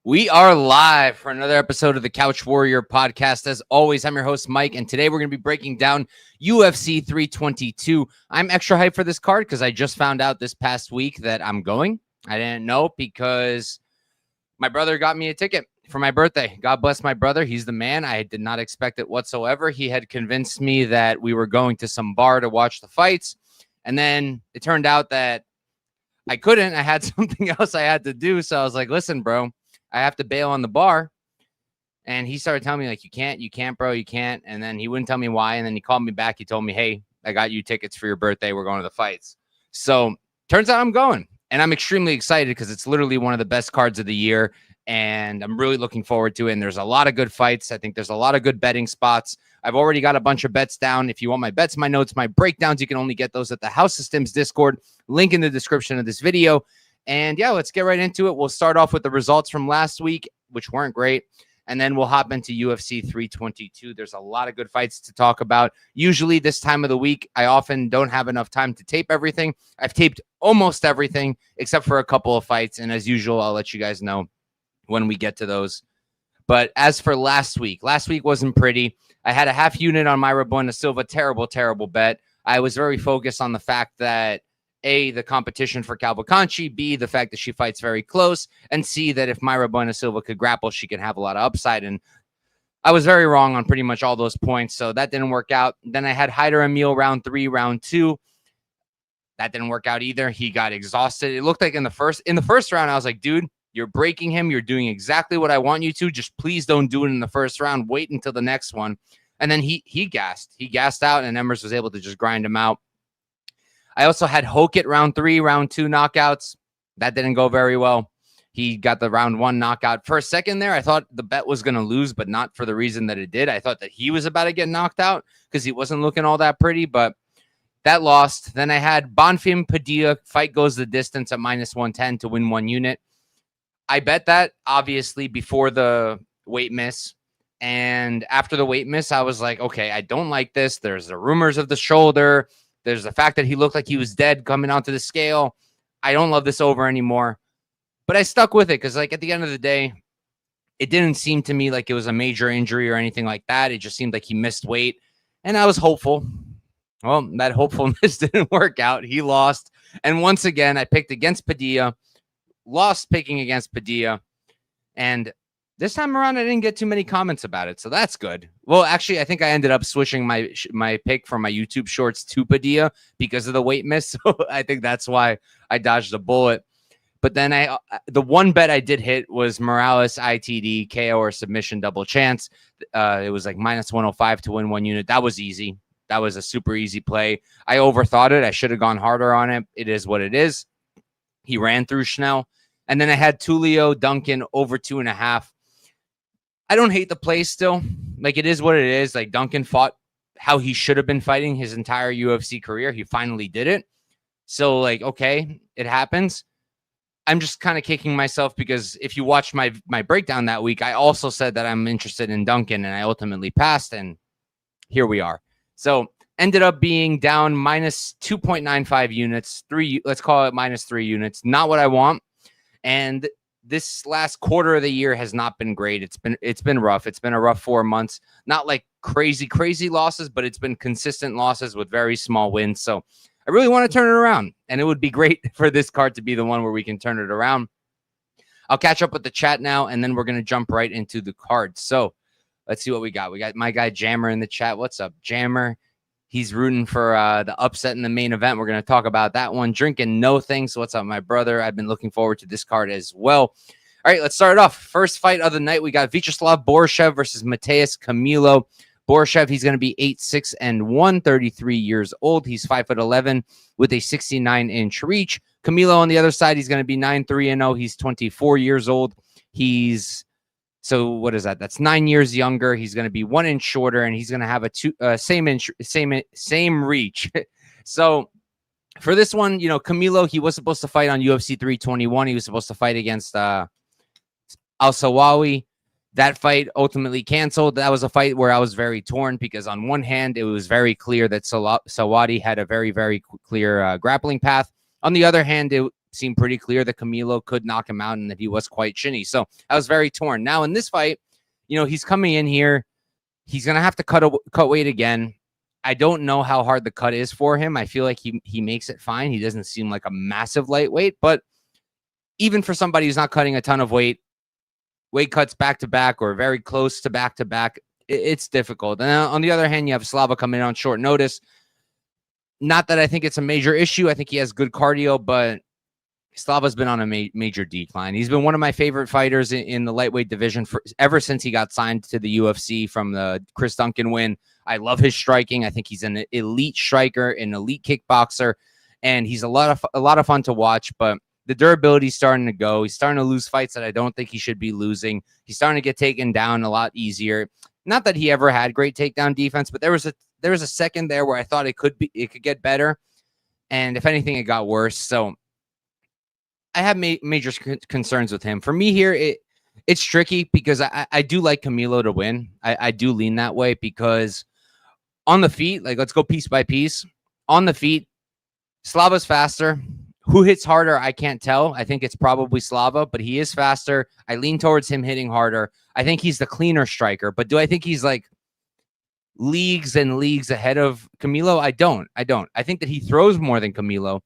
We are live for another episode of the Couch Warrior podcast. As always, I'm your host, Mike, and today we're going to be breaking down UFC 322. I'm extra hyped for this card because I just found out this past week that I'm going. I didn't know because my brother got me a ticket for my birthday. God bless my brother. He's the man. I did not expect it whatsoever. He had convinced me that we were going to some bar to watch the fights, and then it turned out that I couldn't. I had something else I had to do, so I was like, listen, bro, I have to bail on the bar. And he started telling me, like, you can't, bro, you can't. And then he wouldn't tell me why. And then he called me back. He told me, hey, I got you tickets for your birthday. We're going to the fights. So turns out I'm going. And I'm extremely excited because it's literally one of the best cards of the year. And I'm really looking forward to it. And there's a lot of good fights. I think there's a lot of good betting spots. I've already got a bunch of bets down. If you want my bets, my notes, my breakdowns, you can only get those at the House of Stims Discord. Link in the description of this video. And yeah, let's get right into it. We'll start off with the results from last week, which weren't great. And then we'll hop into UFC 322. There's a lot of good fights to talk about. Usually this time of the week, I often don't have enough time to tape everything. I've taped almost everything except for a couple of fights. And as usual, I'll let you guys know when we get to those. But as for last week wasn't pretty. I had a half unit on Mayra Bueno Silva. Terrible bet. I was very focused on the fact that A, the competition for Cavalcanti, B, the fact that she fights very close, and C, that if Mayra Bueno Silva could grapple, she could have a lot of upside. And I was very wrong on pretty much all those points, so that didn't work out. Then I had Haider Emil round 3, round 2. That didn't work out either. He got exhausted. It looked like in the first round, I was like, dude, you're breaking him. You're doing exactly what I want you to. Just please don't do it in the first round. Wait until the next one. And then he gassed. He gassed out, and Emmers was able to just grind him out. I also had Hoke at round 3, round 2 knockouts. That didn't go very well. He got the round 1 knockout. For a second there, I thought the bet was going to lose, but not for the reason that it did. I thought that he was about to get knocked out because he wasn't looking all that pretty, but that lost. Then I had Bonfim Padilla, fight goes the distance at -110 to win 1 unit. I bet that, obviously, before the weight miss. And after the weight miss, I was like, okay, I don't like this. There's the rumors of the shoulder. There's the fact that he looked like he was dead coming onto the scale. I don't love this over anymore. But I stuck with it because, like, at the end of the day, it didn't seem to me like it was a major injury or anything like that. It just seemed like he missed weight. And I was hopeful. Well, that hopefulness didn't work out. He lost. And once again, I picked against Padilla. Lost picking against Padilla. And this time around, I didn't get too many comments about it, so that's good. Well, actually, I think I ended up switching my pick from my YouTube shorts to Padilla because of the weight miss, so I think that's why I dodged a bullet. But then the one bet I did hit was Morales ITD, KO or submission double chance. It was like -105 to win 1 unit. That was easy. That was a super easy play. I overthought it. I should have gone harder on it. It is what it is. He ran through Schnell. And then I had Tulio Duncan over 2.5. I don't hate the play still. Like, it is what it is. Like, Duncan fought how he should have been fighting his entire UFC career. He finally did it. So, like, okay, it happens. I'm just kind of kicking myself because if you watch my breakdown that week, I also said that I'm interested in Duncan, and I ultimately passed, and here we are. So, ended up being down -2.95 units. Let's call it -3 units. Not what I want. And this last quarter of the year has not been great. It's been rough. It's been a rough 4 months. Not like crazy losses, but it's been consistent losses with very small wins. So I really want to turn it around, and it would be great for this card to be the one where we can turn it around. I'll catch up with the chat now, and then we're going to jump right into the cards. So let's see what we got. We got my guy Jammer in the chat. What's up, Jammer? He's rooting for the upset in the main event. We're going to talk about that one. Drinking no things. So what's up, my brother? I've been looking forward to this card as well. All right, let's start off. First fight of the night, we got Viacheslav Borshchev versus Matheus Camilo. Borshchev, he's going to be 8'6" and 133 years old. He's 5'11" with a 69-inch reach. Camilo on the other side, he's going to be 9'3" and 0. He's 24 years old. So what is that? That's 9 years younger. He's going to be 1 inch shorter, and he's going to have a same reach. So for this one, Camilo, he was supposed to fight on UFC 321. He was supposed to fight against Al-Sawawi. That fight ultimately canceled. That was a fight where I was very torn because on one hand, it was very clear that Sawadi had a very, very clear grappling path. On the other hand, it seemed pretty clear that Camilo could knock him out and that he was quite shinny. So I was very torn. Now in this fight, he's coming in here. He's going to have to cut weight again. I don't know how hard the cut is for him. I feel like he makes it fine. He doesn't seem like a massive lightweight, but even for somebody who's not cutting a ton of weight cuts back to back or very close to back, it's difficult. And on the other hand, you have Slava coming in on short notice. Not that I think it's a major issue. I think he has good cardio, but Slava's been on a major decline. He's been one of my favorite fighters in the lightweight division ever since he got signed to the UFC from the Chris Duncan win. I love his striking. I think he's an elite striker, an elite kickboxer, and he's a lot of fun to watch. But the durability's starting to go. He's starting to lose fights that I don't think he should be losing. He's starting to get taken down a lot easier. Not that he ever had great takedown defense, but there was a second there where I thought it could get better, and if anything, it got worse. So I have major concerns with him. For me here, it's tricky because I do like Camilo to win. I do lean that way because on the feet, let's go piece by piece. On the feet, Slava's faster. Who hits harder, I can't tell. I think it's probably Slava, but he is faster. I lean towards him hitting harder. I think he's the cleaner striker, but do I think he's leagues and leagues ahead of Camilo? I don't. I think that he throws more than Camilo,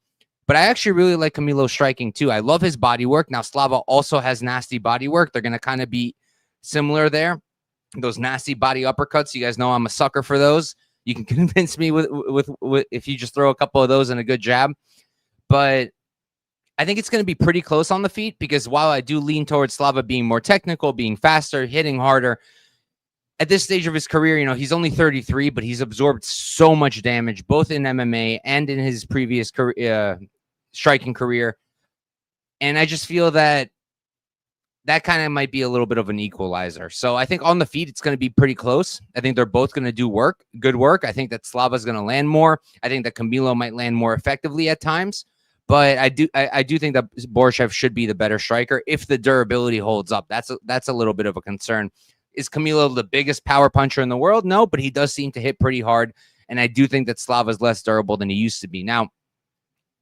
but I actually really like Camilo's striking too. I love his body work. Now, Slava also has nasty body work. They're going to kind of be similar there. Those nasty body uppercuts. You guys know I'm a sucker for those. You can convince me with if you just throw a couple of those and a good jab. But I think it's going to be pretty close on the feet because while I do lean towards Slava being more technical, being faster, hitting harder, at this stage of his career, he's only 33, but he's absorbed so much damage, both in MMA and in his previous career, striking career. And I just feel that kind of might be a little bit of an equalizer. So I think on the feet, it's going to be pretty close. I think they're both going to do good work. I think that Slava's going to land more. I think that Camilo might land more effectively at times. But I do think that Borshchev should be the better striker if the durability holds up. That's a little bit of a concern. Is Camilo the biggest power puncher in the world? No, but he does seem to hit pretty hard. And I do think that Slava's less durable than he used to be. Now,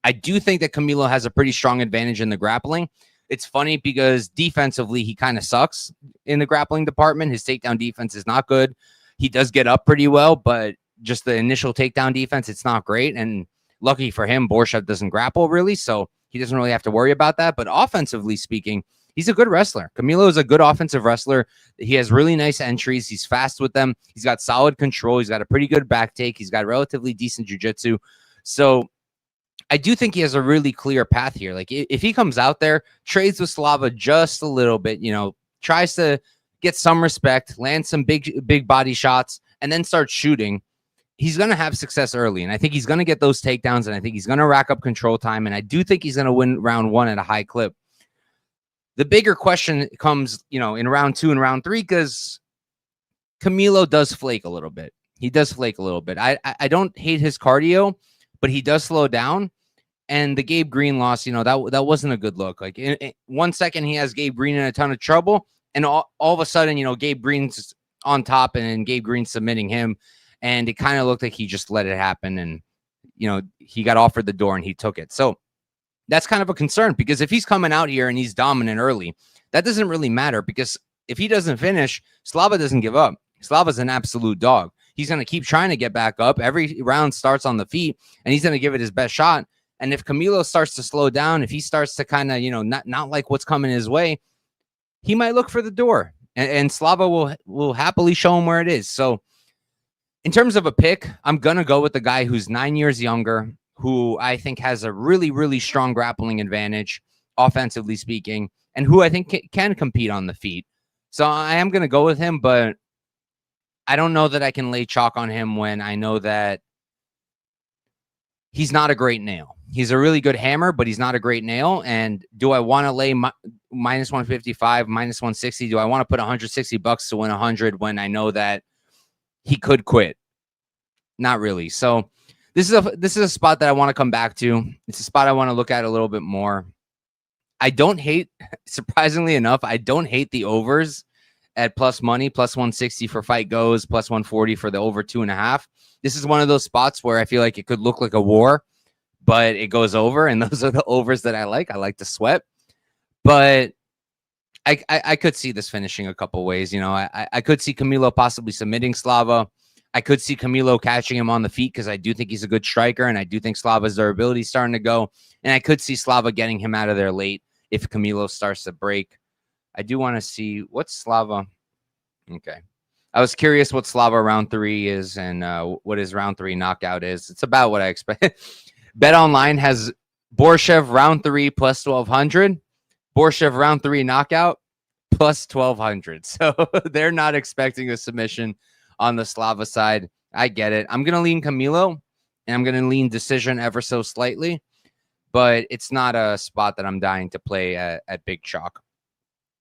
I do think that Camilo has a pretty strong advantage in the grappling. It's funny because defensively, he kind of sucks in the grappling department. His takedown defense is not good. He does get up pretty well, but just the initial takedown defense, it's not great. And lucky for him, Borshchev doesn't grapple really, so he doesn't really have to worry about that. But offensively speaking, he's a good wrestler. Camilo is a good offensive wrestler. He has really nice entries. He's fast with them. He's got solid control. He's got a pretty good back take. He's got relatively decent jiu-jitsu. So I do think he has a really clear path here. If he comes out there, trades with Slava just a little bit, tries to get some respect, land some big body shots, and then start shooting, he's going to have success early. And I think he's going to get those takedowns, and I think he's going to rack up control time. And I do think he's going to win round one at a high clip. The bigger question comes, in round 2 and round 3, because Camilo does flake a little bit. He does flake a little bit. I don't hate his cardio, but he does slow down. And the Gabe Green loss, that wasn't a good look. In 1 second, he has Gabe Green in a ton of trouble. And all of a sudden, Gabe Green's on top and Gabe Green's submitting him. And it kind of looked like he just let it happen. And, he got offered the door and he took it. So that's kind of a concern, because if he's coming out here and he's dominant early, that doesn't really matter, because if he doesn't finish, Slava doesn't give up. Slava's an absolute dog. He's going to keep trying to get back up. Every round starts on the feet, and he's going to give it his best shot. And if Camilo starts to slow down, if he starts to kind of, not like what's coming his way, he might look for the door, and Slava will happily show him where it is. So in terms of a pick, I'm going to go with the guy who's 9 years younger, who I think has a really, really strong grappling advantage, offensively speaking, and who I think can compete on the feet. So I am going to go with him, but I don't know that I can lay chalk on him when I know that he's not a great nail. He's a really good hammer, but he's not a great nail. And do I want to lay minus 155, minus 160? Do I want to put $160 to win 100 when I know that he could quit? Not really. So this is a spot that I want to come back to. It's a spot I want to look at a little bit more. I don't hate, surprisingly enough, I don't hate the overs at plus money, plus 160 for fight goes, plus 140 for the over 2.5. This is one of those spots where I feel like it could look like a war, but it goes over, and those are the overs that I like. I like to sweat, but I could see this finishing a couple ways. You know, I could see Camilo possibly submitting Slava. I could see Camilo catching him on the feet because I do think he's a good striker, and I do think Slava's durability is starting to go, and I could see Slava getting him out of there late if Camilo starts to break. I do want to see what's Slava. Okay. I was curious what Slava round 3 is and what his round 3 knockout is. It's about what I expect. Bet Online has Borshchev round 3 plus 1,200. Borshchev round 3 knockout plus 1,200. So they're not expecting a submission on the Slava side. I get it. I'm going to lean Camilo, and I'm going to lean decision ever so slightly, but it's not a spot that I'm dying to play at Big Chalk.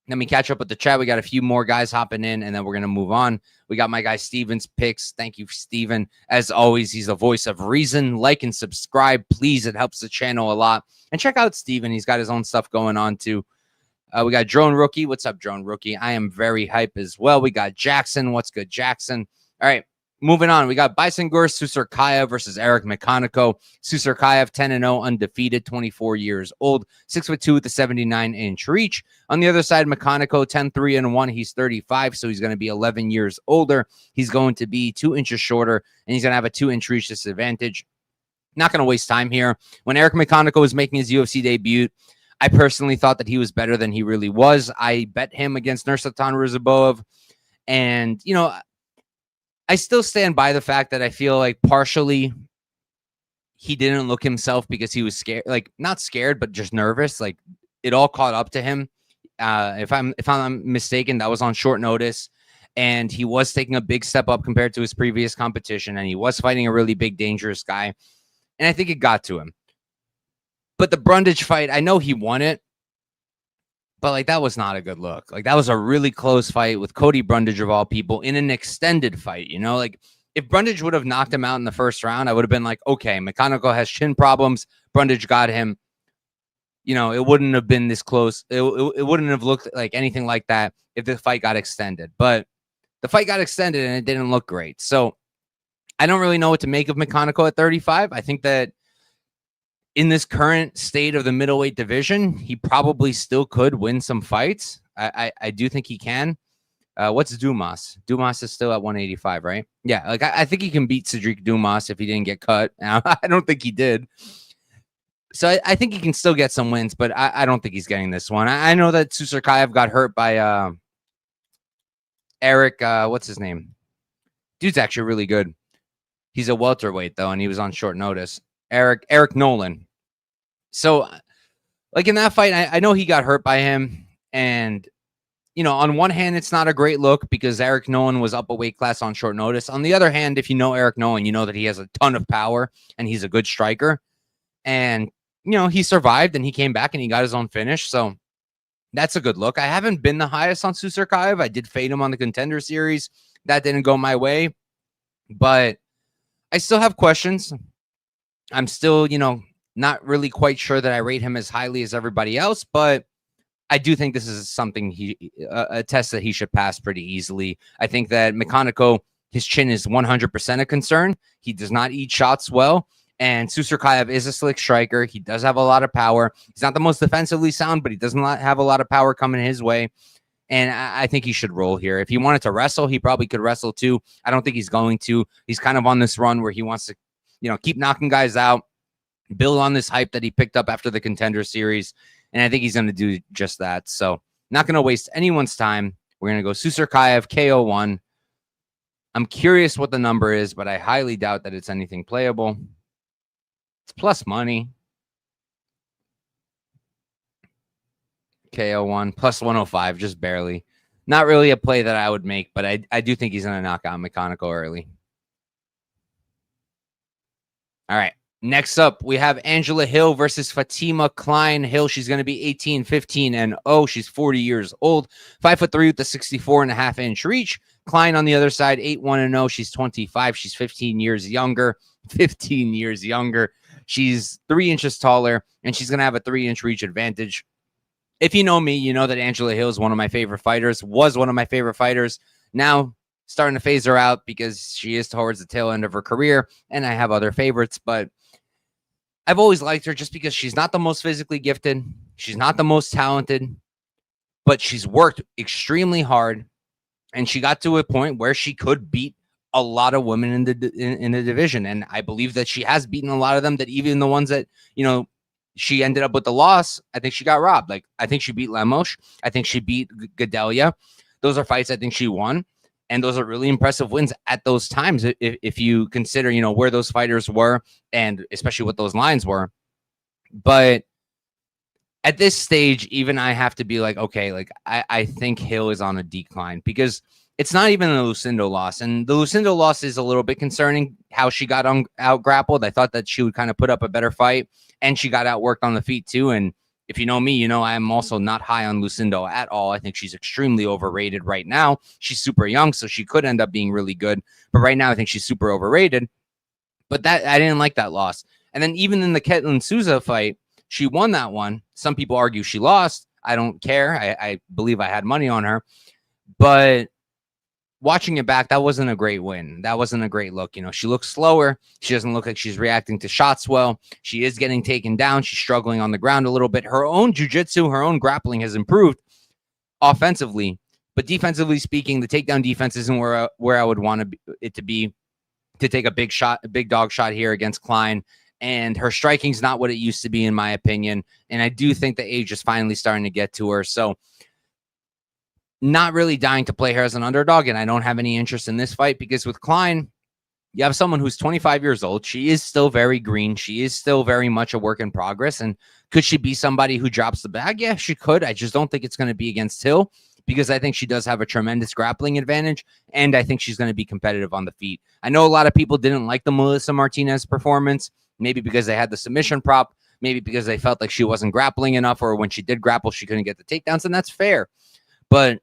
Let me catch up with the chat. We got a few more guys hopping in, and then we're going to move on. We got my guy Steven's picks. Thank you, Steven. As always, he's a voice of reason. Like and subscribe, please. It helps the channel a lot. And check out Steven. He's got his own stuff going on, too. We got Drone Rookie. What's up, Drone Rookie? I am very hype as well. We got Jackson. What's good, Jackson? All right. Moving on, we got Baisangur, Susurkaev versus Eric McConico. Susurkaev, 10-0, undefeated, 24 years old, 6'2" with a 79-inch reach. On the other side, McConico, 10-3-1. He's 35, so he's going to be 11 years older. He's going to be 2 inches shorter, and he's going to have a 2-inch reach disadvantage. Not going to waste time here. When Eric McConico was making his UFC debut, I personally thought that he was better than he really was. I bet him against Nursultan Ruziboev, and, you know, I still stand by the fact that I feel like partially he didn't look himself because he was scared, like not scared, but just nervous. Like it all caught up to him. If I'm mistaken, that was on short notice, and he was taking a big step up compared to his previous competition, and he was fighting a really big, dangerous guy. And I think it got to him. But the Brundage fight, I know he won it, but like that was not a good look. Like that was a really close fight with Cody Brundage of all people in an extended fight. You know, like if Brundage would have knocked him out in the first round, I would have been like, okay, McConico has chin problems. Brundage got him. You know, it wouldn't have been this close. It wouldn't have looked like anything like that if the fight got extended. But the fight got extended and it didn't look great. So I don't really know what to make of McConico at 35. I think that in this current state of the middleweight division, he probably still could win some fights. I do think he can. What's Dumas? Dumas is still at 185, right? Yeah, like I think he can beat Cedric Dumas if he didn't get cut. I don't think he did. So I think he can still get some wins, but I don't think he's getting this one. I know that Susurkaev got hurt by Eric. What's his name? Dude's actually really good. He's a welterweight, though, and he was on short notice. Eric Nolan. So, like in that fight, I know he got hurt by him. And, you know, on one hand, it's not a great look because Eric Nolan was up a weight class on short notice. On the other hand, if you know Eric Nolan, you know that he has a ton of power and he's a good striker. And, you know, he survived and he came back and he got his own finish. So that's a good look. I haven't been the highest on Susurkaev. I did fade him on the Contender Series. That didn't go my way. But I still have questions. I'm still, you know, not really quite sure that I rate him as highly as everybody else, but I do think this is something a test that he should pass pretty easily. I think that McConico, his chin is 100% a concern. He does not eat shots well, and Susurkaev is a slick striker. He does have a lot of power. He's not the most defensively sound, but he does not have a lot of power coming his way, and I think he should roll here. If he wanted to wrestle, he probably could wrestle too. I don't think he's going to. He's kind of on this run where he wants to, you know, keep knocking guys out, build on this hype that he picked up after the Contender Series. And I think he's going to do just that. So not going to waste anyone's time. We're going to go Susurkaev, KO1. I'm curious what the number is, but I highly doubt that it's anything playable. It's plus money. KO1, plus 105, just barely. Not really a play that I would make, but I do think he's going to knock out McConico early. All right. Next up, we have Angela Hill versus Fatima Kline. Hill, she's going to be 18, 15, and 0. She's 40 years old, 5'3" with a 64.5-inch reach. Kline on the other side, 8-1 and 0. She's 25. She's 15 years younger. 15 years younger. She's 3 inches taller, and she's going to have a 3-inch reach advantage. If you know me, you know that Angela Hill is one of my favorite fighters, was one of my favorite fighters. Now, starting to phase her out because she is towards the tail end of her career, and I have other favorites, but I've always liked her just because she's not the most physically gifted. She's not the most talented, but she's worked extremely hard, and she got to a point where she could beat a lot of women in the division, and I believe that she has beaten a lot of them, that even the ones that, you know, she ended up with the loss, I think she got robbed. Like, I think she beat Lemos. I think she beat Gadelia. Those are fights I think she won. And those are really impressive wins at those times, if you consider, you know, where those fighters were and especially what those lines were. But at this stage, even I have to be like, okay, like I think Hill is on a decline because it's not even a Lucindo loss. And the Lucindo loss is a little bit concerning how she got out grappled. I thought that she would kind of put up a better fight, and she got outworked on the feet too. And if you know me, you know I'm also not high on Lucindo at all. I think she's extremely overrated right now. She's super young, so she could end up being really good. But right now, I think she's super overrated. But that I didn't like that loss. And then even in the Ketlin Souza fight, she won that one. Some people argue she lost. I don't care. I believe I had money on her. But watching it back, that wasn't a great win. That wasn't a great look. You know, she looks slower. She doesn't look like she's reacting to shots well. She is getting taken down. She's struggling on the ground a little bit. Her own jiu-jitsu, her own grappling has improved offensively. But defensively speaking, the takedown defense isn't where I would want it to be to take a big dog shot here against Kline. And her striking's not what it used to be, in my opinion. And I do think the age is finally starting to get to her. So not really dying to play her as an underdog, and I don't have any interest in this fight because with Kline, you have someone who's 25 years old. She is still very green. She is still very much a work in progress. And could she be somebody who drops the bag? Yeah, she could. I just don't think it's going to be against Hill because I think she does have a tremendous grappling advantage, and I think she's going to be competitive on the feet. I know a lot of people didn't like the Melissa Martinez performance, maybe because they had the submission prop, maybe because they felt like she wasn't grappling enough, or when she did grapple, she couldn't get the takedowns, and that's fair. But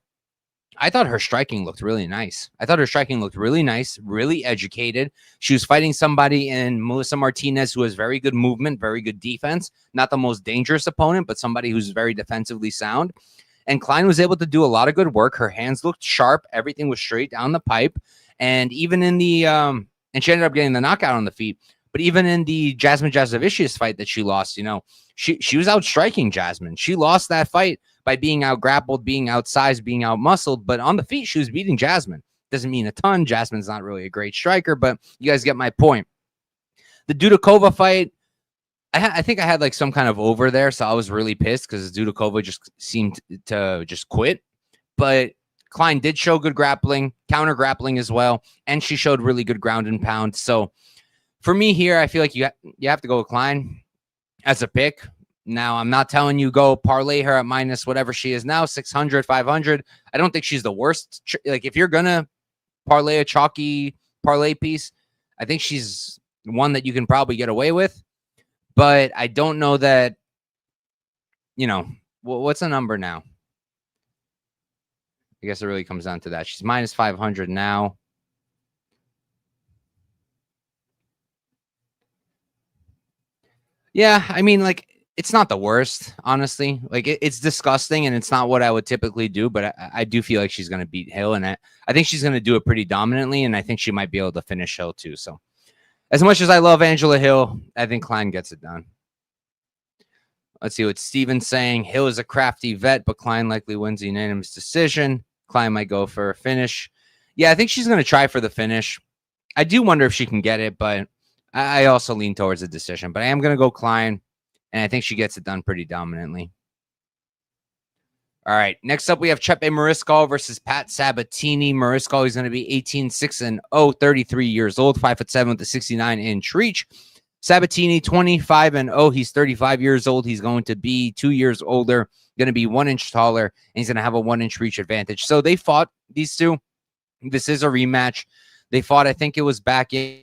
I thought her striking looked really nice. Really educated. She was fighting somebody in Melissa Martinez who has very good movement, very good defense. Not the most dangerous opponent, but somebody who's very defensively sound. And Kline was able to do a lot of good work. Her hands looked sharp. Everything was straight down the pipe. And even in the and she ended up getting the knockout on the feet. But even in the Jasmine Jasovicius fight that she lost, you know, she was outstriking Jasmine. She lost that fight by being out grappled, being outsized, being out muscled. But on the feet, she was beating Jasmine. Doesn't mean a ton. Jasmine's not really a great striker, but you guys get my point. The Dudakova fight, I think I had like some kind of over there, so I was really pissed because Dudakova just seemed to just quit. But Kline did show good grappling, counter grappling as well, and she showed really good ground and pound. So for me here, I feel like you have to go with Kline as a pick. Now, I'm not telling you go parlay her at minus whatever she is now, 600, 500. I don't think she's the worst. Like, if you're going to parlay a chalky parlay piece, I think she's one that you can probably get away with. But I don't know that, you know, what's the number now? I guess it really comes down to that. She's minus 500 now. Yeah, I mean, like, it's not the worst, honestly. Like, it's disgusting, and it's not what I would typically do, but I do feel like she's going to beat Hill, and I think she's going to do it pretty dominantly, and I think she might be able to finish Hill, too. So, as much as I love Angela Hill, I think Kline gets it done. Let's see what Steven's saying. Hill is a crafty vet, but Kline likely wins the unanimous decision. Kline might go for a finish. Yeah, I think she's going to try for the finish. I do wonder if she can get it, but I also lean towards a decision. But I am going to go Kline. And I think she gets it done pretty dominantly. All right. Next up, we have Chepe Mariscal versus Pat Sabatini. Mariscal is going to be 18, 6 and 0, 33 years old, 5'7" with a 69-inch reach. Sabatini, 25-0. He's 35 years old. He's going to be 2 years older, going to be 1 inch taller, and he's going to have a 1 inch reach advantage. So they fought, these two. This is a rematch. They fought, I think it was back in,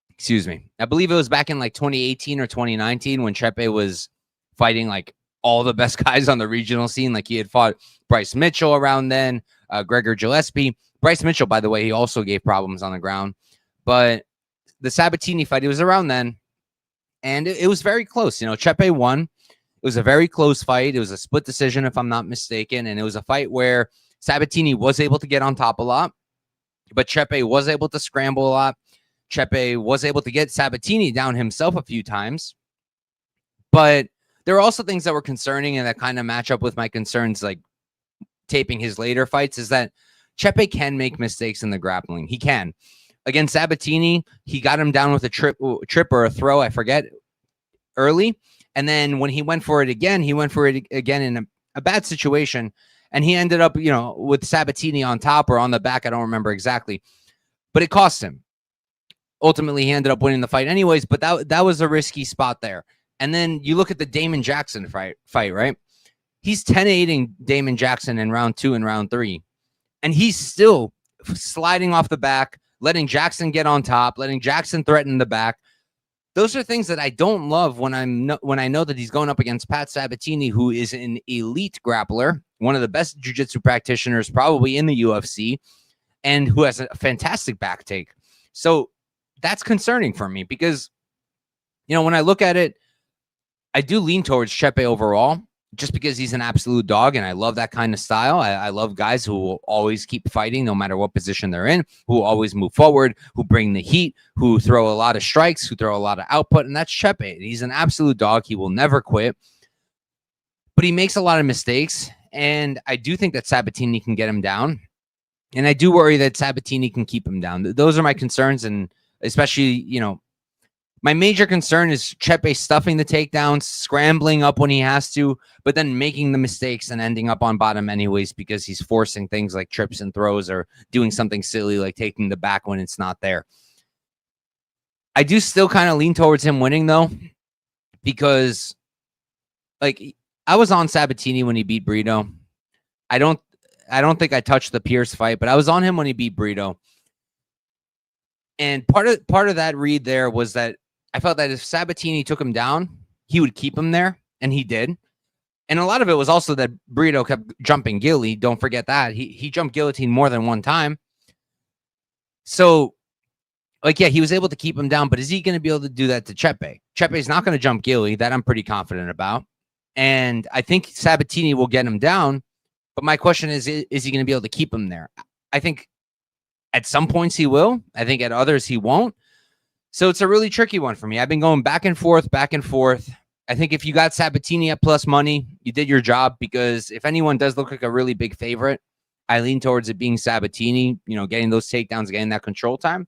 excuse me, I believe it was back in like 2018 or 2019 when Chepe was fighting like all the best guys on the regional scene. Like he had fought Bryce Mitchell around then, Gregor Gillespie. Bryce Mitchell, by the way, he also gave problems on the ground. But the Sabatini fight, it was around then, and it was very close. You know, Chepe won. It was a very close fight. It was a split decision, if I'm not mistaken, and it was a fight where Sabatini was able to get on top a lot, but Chepe was able to scramble a lot. Chepe was able to get Sabatini down himself a few times. But there are also things that were concerning and that kind of match up with my concerns, like taping his later fights, is that Chepe can make mistakes in the grappling. He can. Against Sabatini, he got him down with a trip or a throw, I forget, early. And then when he went for it again, in a bad situation. And he ended up, you know, with Sabatini on top or on the back. I don't remember exactly. But it cost him. Ultimately, he ended up winning the fight anyways. But that was a risky spot there. And then you look at the Damon Jackson fight, right? He's 10-8ing Damon Jackson in round 2 and round 3. And he's still sliding off the back, letting Jackson get on top, letting Jackson threaten the back. Those are things that I don't love when I know that he's going up against Pat Sabatini, who is an elite grappler, one of the best jiu-jitsu practitioners probably in the UFC, and who has a fantastic back take. So that's concerning for me because, you know, when I look at it, I do lean towards Chepe overall, just because he's an absolute dog, and I love that kind of style. I love guys who will always keep fighting no matter what position they're in, who will always move forward, who bring the heat, who throw a lot of strikes, who throw a lot of output, and that's Chepe. He's an absolute dog. He will never quit, but he makes a lot of mistakes, and I do think that Sabatini can get him down, and I do worry that Sabatini can keep him down. Those are my concerns, and especially, you know, my major concern is Chepe stuffing the takedowns, scrambling up when he has to, but then making the mistakes and ending up on bottom anyways because he's forcing things like trips and throws or doing something silly like taking the back when it's not there. I do still kind of lean towards him winning, though, because like I was on Sabatini when he beat Brito. I don't think I touched the Pierce fight, but I was on him when he beat Brito. And part of that read there was that I felt that if Sabatini took him down, he would keep him there, and he did. And a lot of it was also that Brito kept jumping Gilly. Don't forget that. He jumped guillotine more than one time. So, like, yeah, he was able to keep him down, but is he going to be able to do that to Chepe? Chepe's not going to jump Gilly. That I'm pretty confident about. And I think Sabatini will get him down, but my question is he going to be able to keep him there? I think at some points he will. I think at others he won't. So it's a really tricky one for me. I've been going back and forth. I think if you got Sabatini at plus money, you did your job, because if anyone does look like a really big favorite, I lean towards it being Sabatini, you know, getting those takedowns, getting that control time.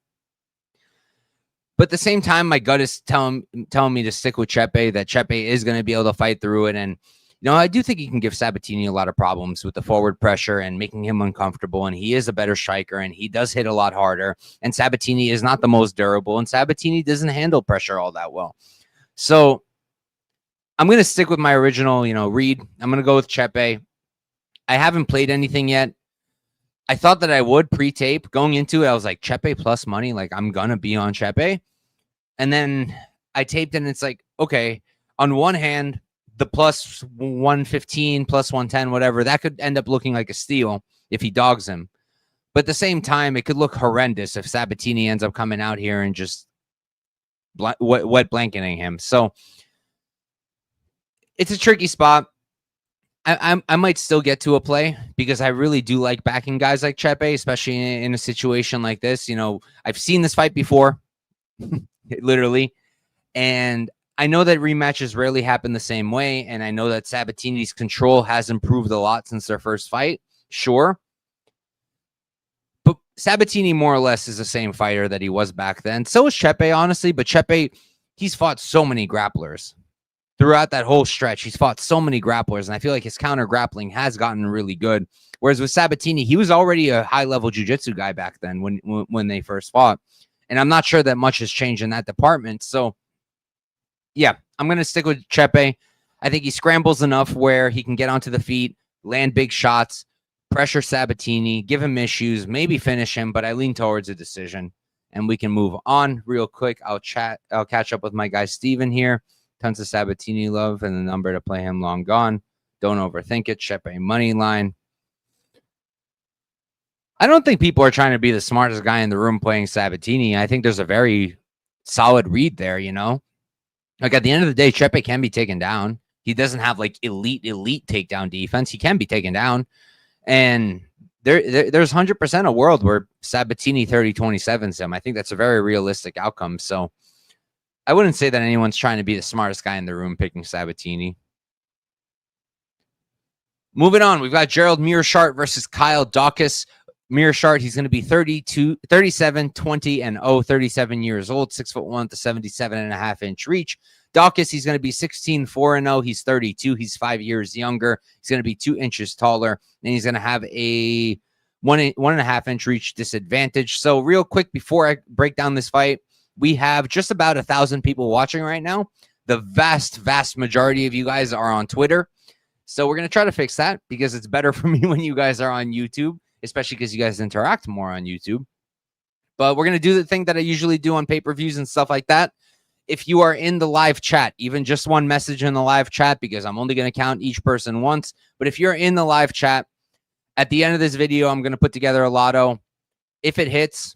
But at the same time, my gut is telling me to stick with Chepe, that Chepe is going to be able to fight through it. And, you know, I do think he can give Sabatini a lot of problems with the forward pressure and making him uncomfortable. And he is a better striker, and he does hit a lot harder. And Sabatini is not the most durable, and Sabatini doesn't handle pressure all that well. So I'm going to stick with my original, you know, read. I'm going to go with Chepe. I haven't played anything yet. I thought that I would pre-tape. Going into it, I was like, Chepe plus money. Like, I'm going to be on Chepe. And then I taped it, and it's like, okay, on one hand, the plus 115, plus 110, whatever, that could end up looking like a steal if he dogs him. But at the same time, it could look horrendous if Sabatini ends up coming out here and just wet blanketing him. So it's a tricky spot. I might still get to a play, because I really do like backing guys like Chepe, especially in a situation like this. You know, I've seen this fight before, literally, and I know that rematches rarely happen the same way, and I know that Sabatini's control has improved a lot since their first fight, sure. But Sabatini more or less is the same fighter that he was back then. So is Chepe, honestly, but Chepe, he's fought so many grapplers. Throughout that whole stretch, he's fought so many grapplers, and I feel like his counter grappling has gotten really good. Whereas with Sabatini, he was already a high-level jiu-jitsu guy back then when they first fought. And I'm not sure that much has changed in that department. So, yeah, I'm going to stick with Chepe. I think he scrambles enough where he can get onto the feet, land big shots, pressure Sabatini, give him issues, maybe finish him, but I lean towards a decision. And we can move on real quick. I'll catch up with my guy Steven here. Tons of Sabatini love, and the number to play him long gone. Don't overthink it. Chepe money line. I don't think people are trying to be the smartest guy in the room playing Sabatini. I think there's a very solid read there, you know? Like, at the end of the day, Chepe can be taken down. He doesn't have, like, elite takedown defense. He can be taken down. And there's 100% a world where Sabatini 30-27s him. I think that's a very realistic outcome. So I wouldn't say that anyone's trying to be the smartest guy in the room picking Sabatini. Moving on, we've got Gerald Meerschaert versus Kyle Daukaus. Meerschaert, he's going to be 37, 20, and 37 years old, 6'1" with a 77.5-inch reach. Daukaus, he's going to be 16, 4-0. He's 32. He's 5 years younger. He's going to be 2 inches taller, and he's going to have a 1.5-inch reach disadvantage. So real quick, before I break down this fight, we have just about 1,000 people watching right now. The vast majority of you guys are on Twitter. So we're going to try to fix that because it's better for me when you guys are on YouTube, especially because you guys interact more on YouTube. But we're going to do the thing that I usually do on pay-per-views and stuff like that. If you are in the live chat, even just one message in the live chat, because I'm only going to count each person once. But if you're in the live chat, at the end of this video, I'm going to put together a lotto. If it hits,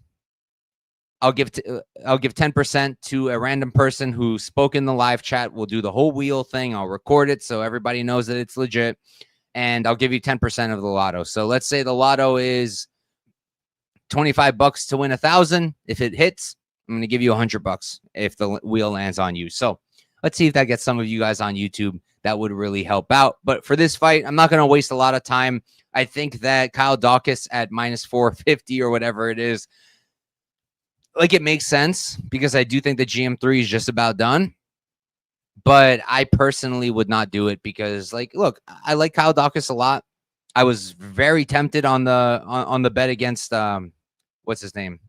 I'll give 10% to a random person who spoke in the live chat. We'll do the whole wheel thing. I'll record it so everybody knows that it's legit. And I'll give you 10% of the lotto. So let's say the lotto is $25 to win 1,000. If it hits, I'm going to give you $100 if the wheel lands on you. So let's see if that gets some of you guys on YouTube. That would really help out. But for this fight, I'm not going to waste a lot of time. I think that Kyle Daukaus at -450 or whatever it is, like, it makes sense because I do think the GM3 is just about done. But I personally would not do it because, like, look, I like Kyle Daukaus a lot. I was very tempted on the bet against what's his name?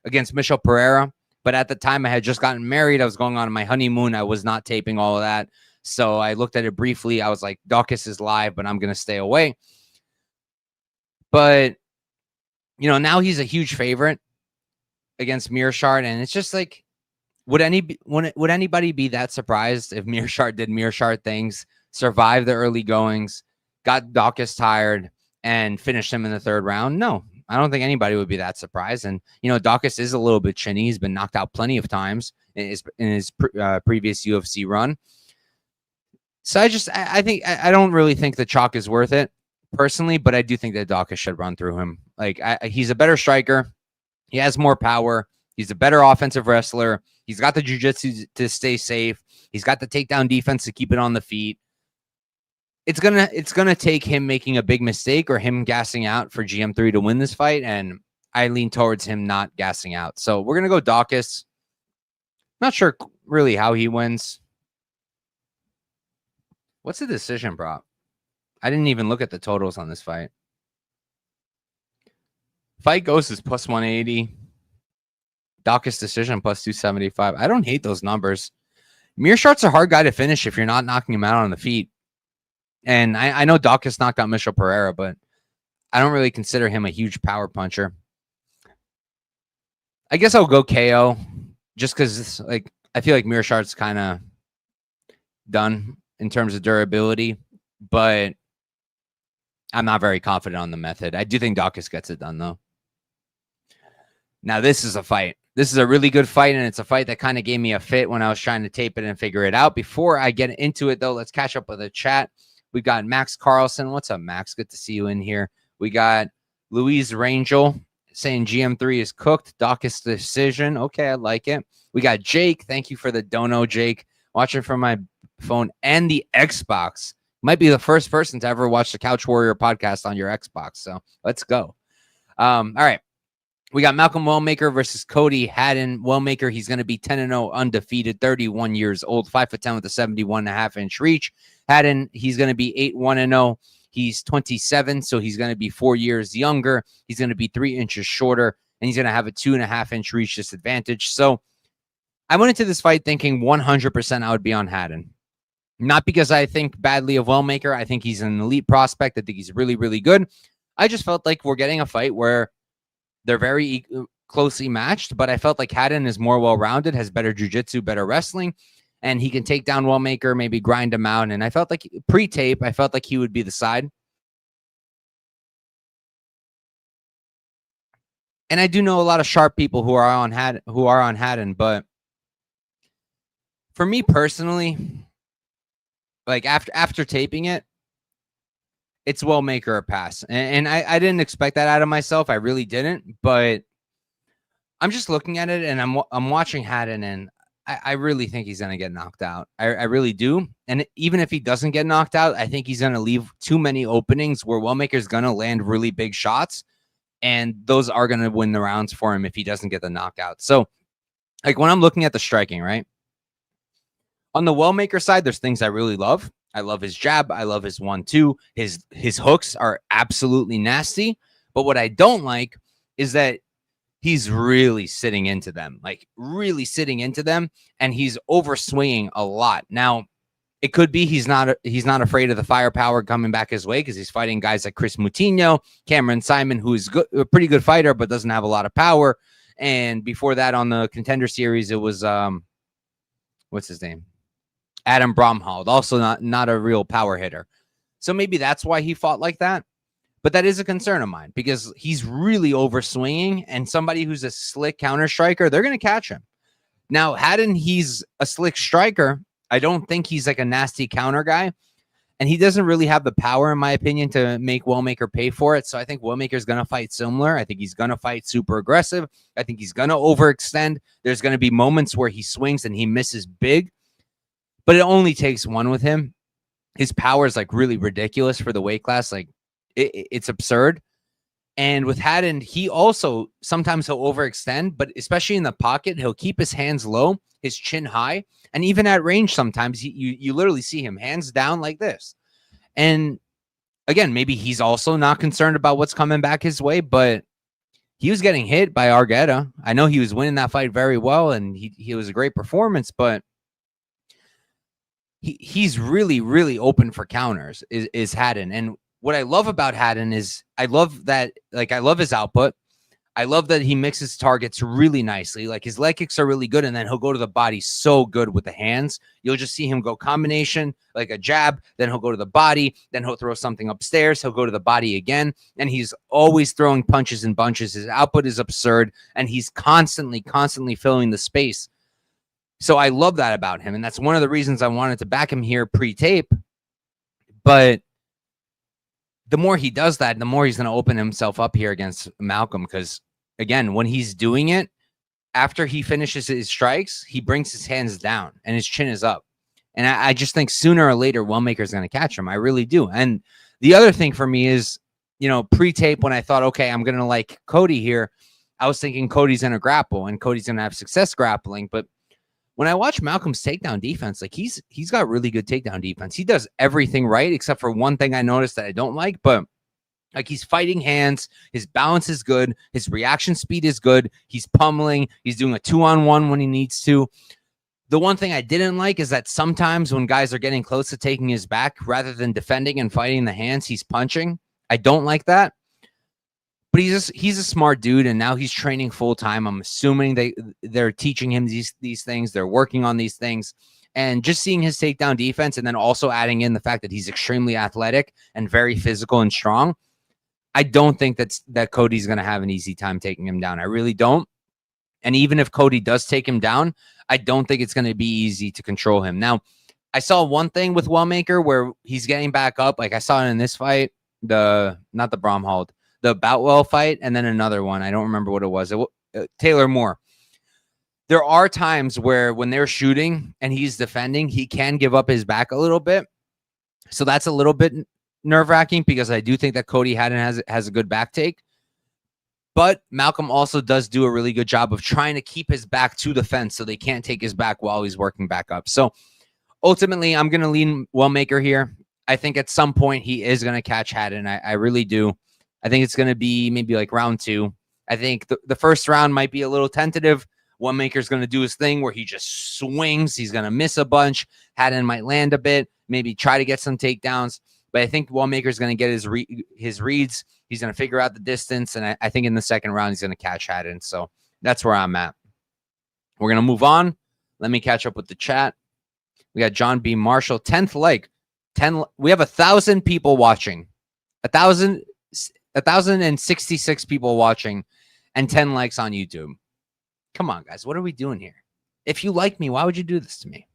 Against Michel Pereira. But at the time I had just gotten married. I was going on my honeymoon. I was not taping all of that. So I looked at it briefly. I was like, Daukaus is live, but I'm going to stay away. But, you know, now he's a huge favorite against Meerschaert. And it's just like, would anybody be that surprised if Meerschaert did Meerschaert things, survived the early goings, got Daukaus tired, and finished him in the third round? No, I don't think anybody would be that surprised. And, you know, Daukaus is a little bit chinny. He's been knocked out plenty of times in his previous UFC run. So I think I don't really think the chalk is worth it personally, but I do think that Daukaus should run through him. Like, he's a better striker. He has more power. He's a better offensive wrestler. He's got the jiu-jitsu to stay safe. He's got the takedown defense to keep it on the feet. It's gonna take him making a big mistake or him gassing out for GM3 to win this fight, and I lean towards him not gassing out. So we're gonna go Daukaus. Not sure really how he wins. What's the decision prop? I didn't even look at the totals on this fight. Fight Ghost is +180. Daukaus decision +275. I don't hate those numbers. Meerschaert's a hard guy to finish if you're not knocking him out on the feet. And I know Daukaus knocked out Michel Pereira, but I don't really consider him a huge power puncher. I guess I'll go KO just because, like, I feel like Meerschaert's kind of done in terms of durability, but I'm not very confident on the method. I do think Daukaus gets it done, though. Now, this is a fight. This is a really good fight, and it's a fight that kind of gave me a fit when I was trying to tape it and figure it out. Before I get into it, though, let's catch up with the chat. We got Max Carlson. What's up, Max? Good to see you in here. We got Louise Rangel saying GM3 is cooked. Daukaus decision. Okay, I like it. We got Jake. Thank you for the dono, Jake. Watching from my phone and the Xbox. Might be the first person to ever watch the Couch Warrior podcast on your Xbox. So let's go. All right. We got Malcolm Wellmaker versus Cody Haddon. Wellmaker, he's going to be 10-0 undefeated, 31 years old, 5'10" with a 71.5-inch reach. Haddon, he's going to be 8-1-0. He's 27, so he's going to be 4 years younger. He's going to be 3 inches shorter. and he's going to have a 2.5-inch reach disadvantage. So I went into this fight thinking 100% I would be on Haddon. Not because I think badly of Wellmaker. I think he's an elite prospect. I think he's really, really good. I just felt like we're getting a fight where they're very closely matched, but I felt like Haddon is more well-rounded, has better jiu-jitsu, better wrestling, and he can take down Wellmaker, maybe grind him out. And I felt like pre-tape, I felt like he would be the side. And I do know a lot of sharp people who are on Haddon, but for me personally, like after taping it, it's Wellmaker or pass. And I didn't expect that out of myself. I really didn't, but I'm just looking at it and I'm watching Haddon, and I really think he's going to get knocked out. I really do. And even if he doesn't get knocked out, I think he's going to leave too many openings where Wellmaker's going to land really big shots, and those are going to win the rounds for him if he doesn't get the knockout. So, like, when I'm looking at the striking, right? On the Wellmaker side, there's things I really love. I love his jab. I love his 1-2. His hooks are absolutely nasty. But what I don't like is that he's really sitting into them, like really sitting into them, and he's overswinging a lot. Now, it could be he's not afraid of the firepower coming back his way because he's fighting guys like Chris Moutinho, Cameron Simon, who is a pretty good fighter but doesn't have a lot of power. And before that, on the Contender Series, it was what's his name? Adam Bromhold, also not a real power hitter. So maybe that's why he fought like that. But that is a concern of mine because he's really overswinging, and somebody who's a slick counter striker, they're going to catch him. Now, Haddon, he's a slick striker. I don't think he's like a nasty counter guy, and he doesn't really have the power, in my opinion, to make Wellmaker pay for it. So I think Wellmaker's going to fight similar. I think he's going to fight super aggressive. I think he's going to overextend. There's going to be moments where he swings and he misses big, but it only takes one with him. His power is like really ridiculous for the weight class. Like, it's absurd. And with Haddon, he also sometimes he'll overextend, but especially in the pocket, he'll keep his hands low, his chin high, and even at range sometimes you literally see him hands down like this. And again, maybe he's also not concerned about what's coming back his way, but he was getting hit by Argueta. I know he was winning that fight very well, and he was a great performance, but he's really, really open for counters is Haddon. And what I love about Haddon is I love his output. I love that he mixes targets really nicely. Like, his leg kicks are really good, and then he'll go to the body so good with the hands. You'll just see him go combination, like a jab, then he'll go to the body, then he'll throw something upstairs, he'll go to the body again, and he's always throwing punches and bunches. His output is absurd, and he's constantly filling the space. So I love that about him, and that's one of the reasons I wanted to back him here pre-tape. But the more he does that, the more he's going to open himself up here against Malcolm. Because, again, when he's doing it, after he finishes his strikes, he brings his hands down and his chin is up. And I just think sooner or later, Wellmaker's going to catch him. I really do. And the other thing for me is, pre-tape, when I thought, okay, I'm going to like Cody here, I was thinking Cody's going to grapple and Cody's going to have success grappling. But when I watch Malcolm's takedown defense, like he's got really good takedown defense. He does everything right, except for one thing I noticed that I don't like, but like, he's fighting hands. His balance is good. His reaction speed is good. He's pummeling. He's doing a 2-on-1 when he needs to. The one thing I didn't like is that sometimes when guys are getting close to taking his back, rather than defending and fighting the hands, he's punching. I don't like that. But he's a smart dude, and now he's training full time. I'm assuming they're teaching him these things. They're working on these things, and just seeing his takedown defense, and then also adding in the fact that he's extremely athletic and very physical and strong. I don't think that Cody's going to have an easy time taking him down. I really don't. And even if Cody does take him down, I don't think it's going to be easy to control him. Now, I saw one thing with Wellmaker where he's getting back up. Like, I saw it in this fight, not the Bromhold, the Boutwell fight, and then another one. I don't remember what it was. Taylor Moore. There are times where when they're shooting and he's defending, he can give up his back a little bit. So that's a little bit nerve-wracking because I do think that Cody Haddon has a good back take. But Malcolm also does do a really good job of trying to keep his back to the fence so they can't take his back while he's working back up. So ultimately, I'm going to lean Wellmaker here. I think at some point he is going to catch Haddon. I really do. I think it's going to be maybe like round 2. I think the first round might be a little tentative. Wellmaker's going to do his thing where he just swings. He's going to miss a bunch. Haddon might land a bit, maybe try to get some takedowns. But I think Wellmaker's going to get his reads. He's going to figure out the distance. And I think in the second round, he's going to catch Haddon. So that's where I'm at. We're going to move on. Let me catch up with the chat. We got John B. Marshall, 10th like. 10. We have 1,000 people watching. 1,066 people watching and 10 likes on YouTube. Come on, guys. What are we doing here? If you like me, why would you do this to me?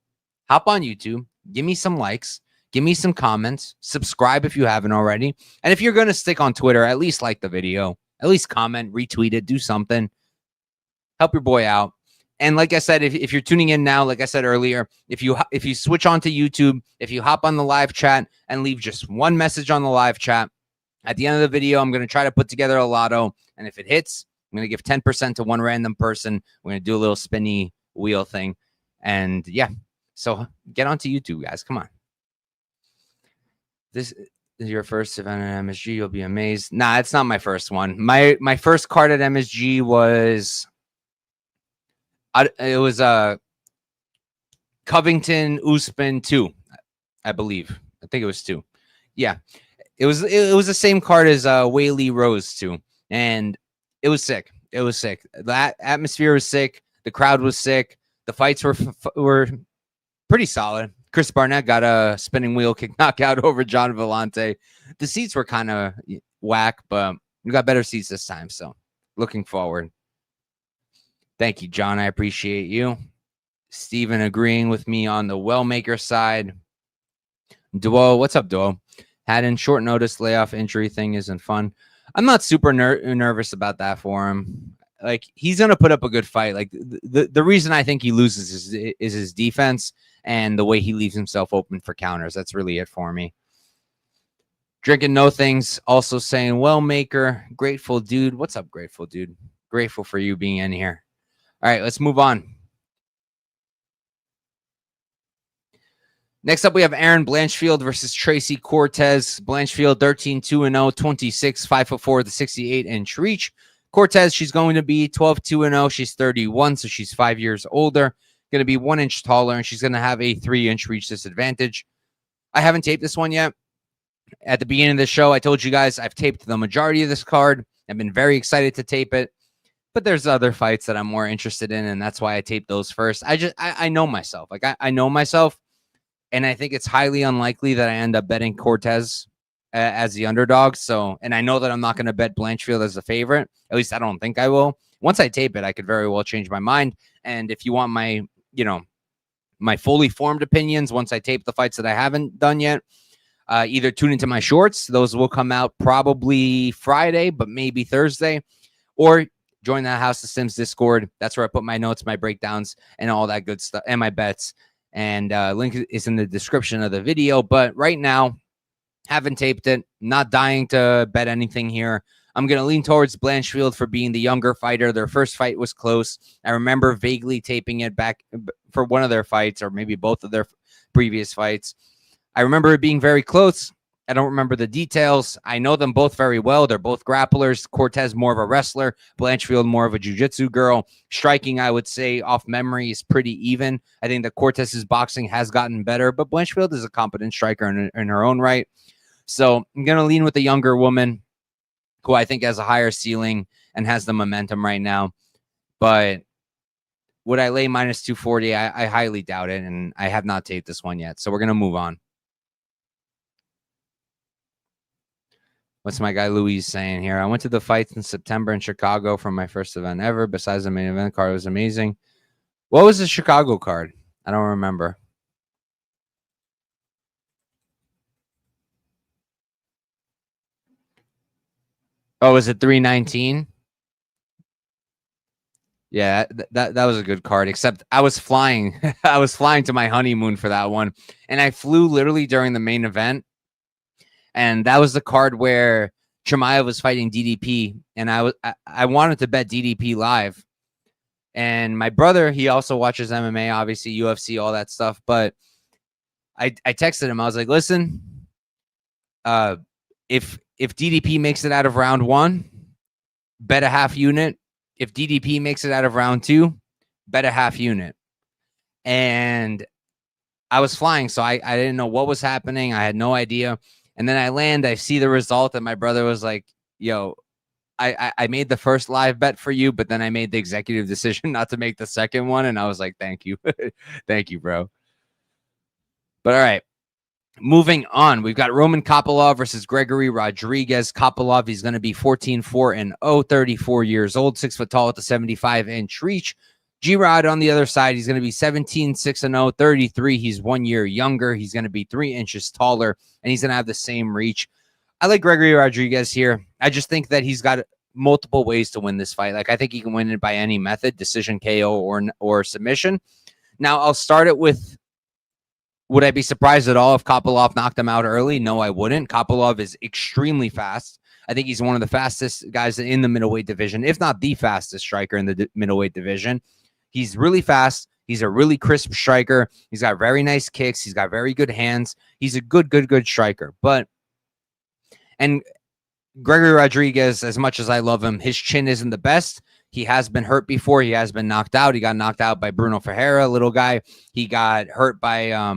Hop on YouTube. Give me some likes. Give me some comments. Subscribe if you haven't already. And if you're going to stick on Twitter, at least like the video. At least comment, retweet it, do something. Help your boy out. And like I said, if you're tuning in now, like I said earlier, if you switch on to YouTube, if you hop on the live chat and leave just one message on the live chat, at the end of the video, I'm going to try to put together a lotto. And if it hits, I'm going to give 10% to one random person. We're going to do a little spinny wheel thing. And yeah, so get onto YouTube, guys. Come on. This is your first event at MSG. You'll be amazed. Nah, it's not my first one. My first card at MSG was... it was Covington Usman 2, I believe. I think it was 2. Yeah. It was the same card as Weili Rose 2. And it was sick. It was sick. That atmosphere was sick. The crowd was sick. The fights were pretty solid. Chris Barnett got a spinning wheel kick knockout over John Vellante. The seats were kind of whack, but we got better seats this time. So looking forward. Thank you, John. I appreciate you. Steven agreeing with me on the Wellmaker side. Duo, what's up, Duo? Haddon, short notice layoff injury thing isn't fun. I'm not super nervous about that for him. Like, he's going to put up a good fight. Like, the reason I think he loses is his defense and the way he leaves himself open for counters. That's really it for me. Drinking No Things also saying, Wellmaker, grateful dude. What's up, grateful dude? Grateful for you being in here. All right, let's move on. Next up, we have Erin Blanchfield versus Tracy Cortez. Blanchfield, 13-2-0, 26, 5'4", the 68-inch reach. Cortez, she's going to be 12-2-0. She's 31, so she's 5 years older. Going to be 1 inch taller, and she's going to have a 3-inch reach disadvantage. I haven't taped this one yet. At the beginning of the show, I told you guys I've taped the majority of this card. I've been very excited to tape it. But there's other fights that I'm more interested in, and that's why I taped those first. I know myself. Like, I know myself. And I think it's highly unlikely that I end up betting Cortez as the underdog. So, and I know that I'm not going to bet Blanchfield as the favorite. At least I don't think I will. Once I tape it, I could very well change my mind. And if you want my, my fully formed opinions, once I tape the fights that I haven't done yet, either tune into my shorts. Those will come out probably Friday, but maybe Thursday, or join the House of Sims Discord. That's where I put my notes, my breakdowns, and all that good stuff, and my bets. And link is in the description of the video. But right now, haven't taped it. Not dying to bet anything here. I'm going to lean towards Blanchfield for being the younger fighter. Their first fight was close. I remember vaguely taping it back for one of their fights, or maybe both of their previous fights. I remember it being very close. I don't remember the details. I know them both very well. They're both grapplers. Cortez more of a wrestler. Blanchfield more of a jiu-jitsu girl. Striking, I would say, off memory is pretty even. I think that Cortez's boxing has gotten better, but Blanchfield is a competent striker in her own right. So I'm going to lean with the younger woman, who I think has a higher ceiling and has the momentum right now. But would I lay minus 240? I highly doubt it, and I have not taped this one yet. So we're going to move on. What's my guy Louis saying here? I went to the fights in September in Chicago for my first event ever. Besides the main event card, it was amazing. What was the Chicago card? I don't remember. Oh, was it 319? Yeah, that was a good card, except I was flying. I was flying to my honeymoon for that one. And I flew literally during the main event. And that was the card where Chimaev was fighting DDP. And I wanted to bet DDP live. And my brother, he also watches MMA, obviously, UFC, all that stuff. But I texted him. I was like, listen, if DDP makes it out of round one, bet a half unit. If DDP makes it out of round 2, bet a half unit. And I was flying, so I didn't know what was happening. I had no idea. And then I land, I see the result, and my brother was like, yo, I made the first live bet for you, but then I made the executive decision not to make the second one. And I was like, thank you. Thank you, bro. But all right. Moving on, we've got Roman Kopylov versus Gregory Rodriguez. Kopylov, he's going to be 14-4-0, 34 years old, 6 foot tall with a 75-inch reach. G-Rod on the other side, he's going to be 17-6-0, 33. He's 1 year younger. He's going to be 3 inches taller, and he's going to have the same reach. I like Gregory Rodriguez here. I just think that he's got multiple ways to win this fight. Like, I think he can win it by any method, decision, KO, or submission. Now, I'll start it with, would I be surprised at all if Kopylov knocked him out early? No, I wouldn't. Kopylov is extremely fast. I think he's one of the fastest guys in the middleweight division, if not the fastest striker in the middleweight division. He's really fast. He's a really crisp striker. He's got very nice kicks. He's got very good hands. He's a good striker. And Gregory Rodriguez, as much as I love him, his chin isn't the best. He has been hurt before. He has been knocked out. He got knocked out by Bruno Ferreira, little guy. He got hurt by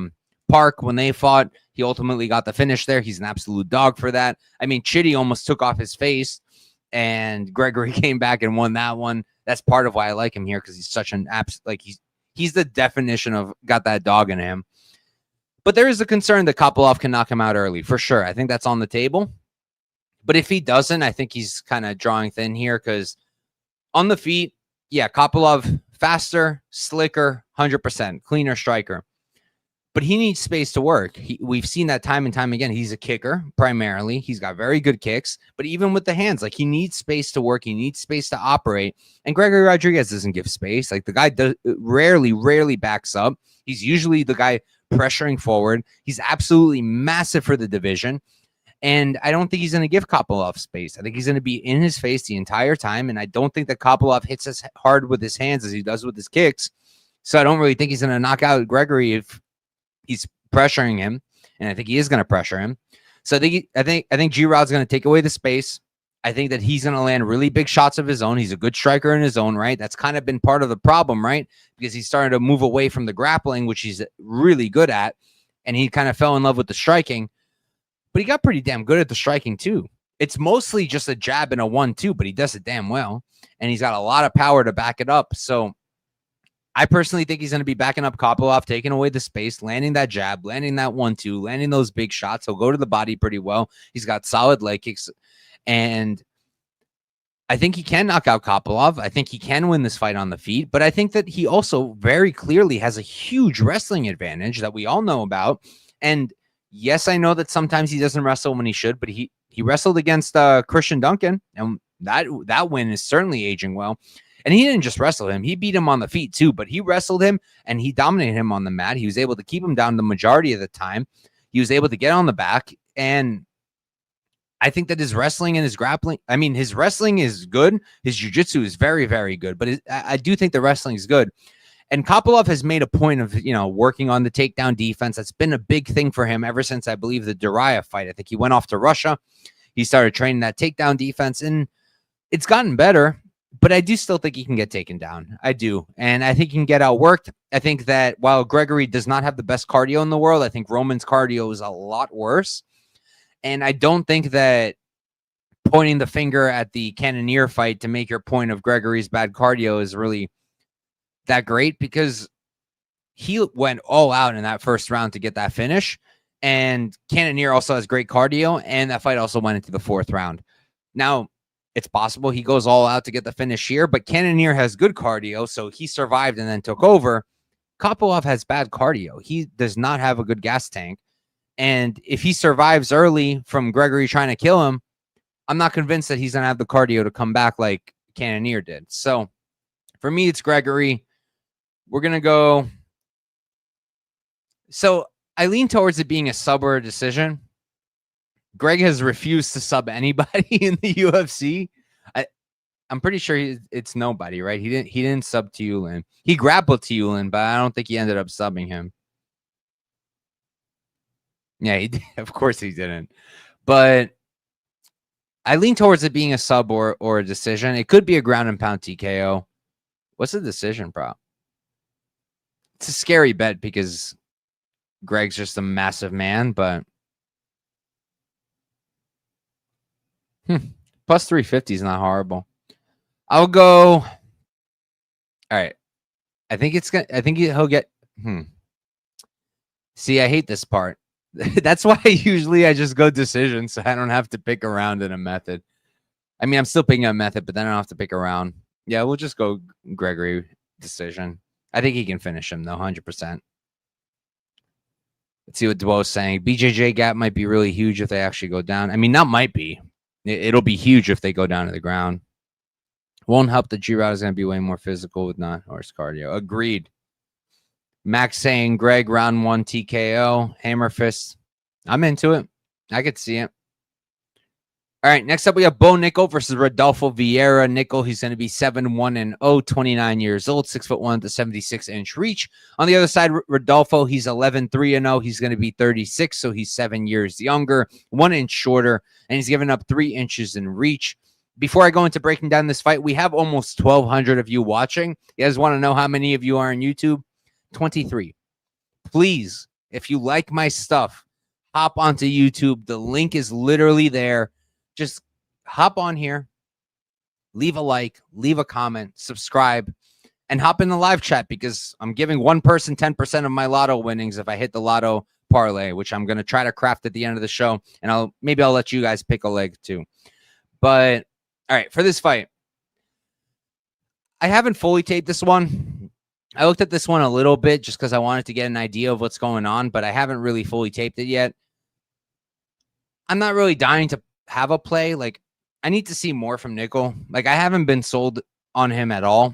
Park when they fought. He ultimately got the finish there. He's an absolute dog for that. I mean, Chitty almost took off his face, and Gregory came back and won that one. That's part of why I like him here, because he's such an he's the definition of got that dog in him. But there is a concern that Kopylov can knock him out early, for sure. I think that's on the table. But if he doesn't, I think he's kind of drawing thin here, because on the feet, yeah, Kopylov, faster, slicker, 100%, cleaner striker. But he needs space to work. We've seen that time and time again. He's a kicker, primarily. He's got very good kicks. But even with the hands, like, he needs space to work. He needs space to operate. And Gregory Rodriguez doesn't give space. Like, the guy rarely backs up. He's usually the guy pressuring forward. He's absolutely massive for the division. And I don't think he's going to give Kopylov space. I think he's going to be in his face the entire time. And I don't think that Kopylov hits as hard with his hands as he does with his kicks. So I don't really think he's going to knock out Gregory if he's pressuring him. And I think he is going to pressure him. So I think G-Rod's going to take away the space. I think that he's going to land really big shots of his own. He's a good striker in his own right. That's kind of been part of the problem, right? Because he's starting to move away from the grappling, which he's really good at. And he kind of fell in love with the striking. But he got pretty damn good at the striking, too. It's mostly just a jab and a 1-2, but he does it damn well. And he's got a lot of power to back it up. So I personally think he's going to be backing up Kopylov, taking away the space, landing that jab, landing that 1-2, landing those big shots. He'll go to the body pretty well. He's got solid leg kicks. And I think he can knock out Kopylov. I think he can win this fight on the feet. But I think that he also very clearly has a huge wrestling advantage that we all know about. And yes, I know that sometimes he doesn't wrestle when he should, but he wrestled against Christian Duncan, and that win is certainly aging well. And he didn't just wrestle him. He beat him on the feet too, but he wrestled him and he dominated him on the mat. He was able to keep him down the majority of the time. He was able to get on the back. And I think that his wrestling and his grappling, I mean, his wrestling is good. His jiu-jitsu is very, very good, but I do think the wrestling is good. And Kopylov has made a point of, working on the takedown defense. That's been a big thing for him ever since, I believe, the Duraya fight. I think he went off to Russia. He started training that takedown defense, and it's gotten better, but I do still think he can get taken down. I do. And I think he can get outworked. I think that while Gregory does not have the best cardio in the world, I think Roman's cardio is a lot worse. And I don't think that pointing the finger at the Cannonier fight to make your point of Gregory's bad cardio is really that great, because he went all out in that first round to get that finish, and Cannonier also has great cardio, and that fight also went into the fourth round. Now, it's possible he goes all out to get the finish here, but Cannonier has good cardio, so he survived and then took over. Kopylov has bad cardio. He does not have a good gas tank, and if he survives early from Gregory trying to kill him, I'm not convinced that he's going to have the cardio to come back like Cannonier did. So for me, it's Gregory. We're going to go. So I lean towards it being a sub or a decision. Greg has refused to sub anybody in the UFC. I'm pretty sure it's nobody, right? He didn't sub Tiulin. He grappled Tiulin, but I don't think he ended up subbing him. Yeah, he did. Of course he didn't. But I lean towards it being a sub or a decision. It could be a ground and pound TKO. What's the decision prop? It's a scary bet because Greg's just a massive man, but plus 350 is not horrible. I'll go. All right. I think he'll get. See, I hate this part. That's why usually I just go decision, so I don't have to pick around in a method. I mean, I'm still picking a method, but then I don't have to pick around. Yeah, we'll just go Gregory decision. I think he can finish him, though, 100%. Let's see what Duo's saying. BJJ gap might be really huge if they actually go down. I mean, that might be. It'll be huge if they go down to the ground. Won't help the G-Route is going to be way more physical with not horse cardio. Agreed. Max saying Greg round 1 TKO. Hammer fist. I'm into it. I could see it. All right, next up we have Bo Nickel versus Rodolfo Vieira. Nickel, he's going to be 7-1-0, 29 years old, 6'1" to 76-inch reach. On the other side, Rodolfo, he's 11-3-0. He's going to be 36, so he's 7 years younger, 1 inch shorter, and he's given up 3 inches in reach. Before I go into breaking down this fight, we have almost 1,200 of you watching. You guys want to know how many of you are on YouTube? 23. Please, if you like my stuff, hop onto YouTube. The link is literally there. Just hop on here, leave a like, leave a comment, subscribe, and hop in the live chat because I'm giving one person 10% of my lotto winnings if I hit the lotto parlay, which I'm going to try to craft at the end of the show. And maybe I'll let you guys pick a leg too. But all right, for this fight, I haven't fully taped this one. I looked at this one a little bit just because I wanted to get an idea of what's going on, but I haven't really fully taped it yet. I'm not really dying to have a play. Like, I need to see more from Nickel. Like, I haven't been sold on him at all.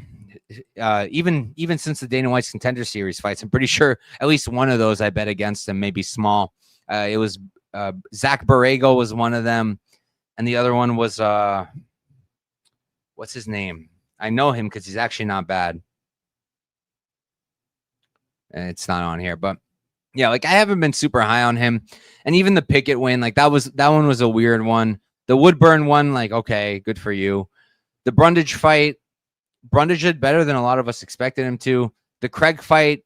Even since the Dana White's Contender Series fights, I'm pretty sure at least one of those I bet against him, maybe small. It was Zach Borrego was one of them, and the other one was what's his name? I know him because he's actually not bad. And it's not on here, but yeah, like I haven't been super high on him. And even the Pickett win, like that one was a weird one. The Woodburn one, like, okay, good for you. The Brundage fight, Brundage did better than a lot of us expected him to. The Craig fight,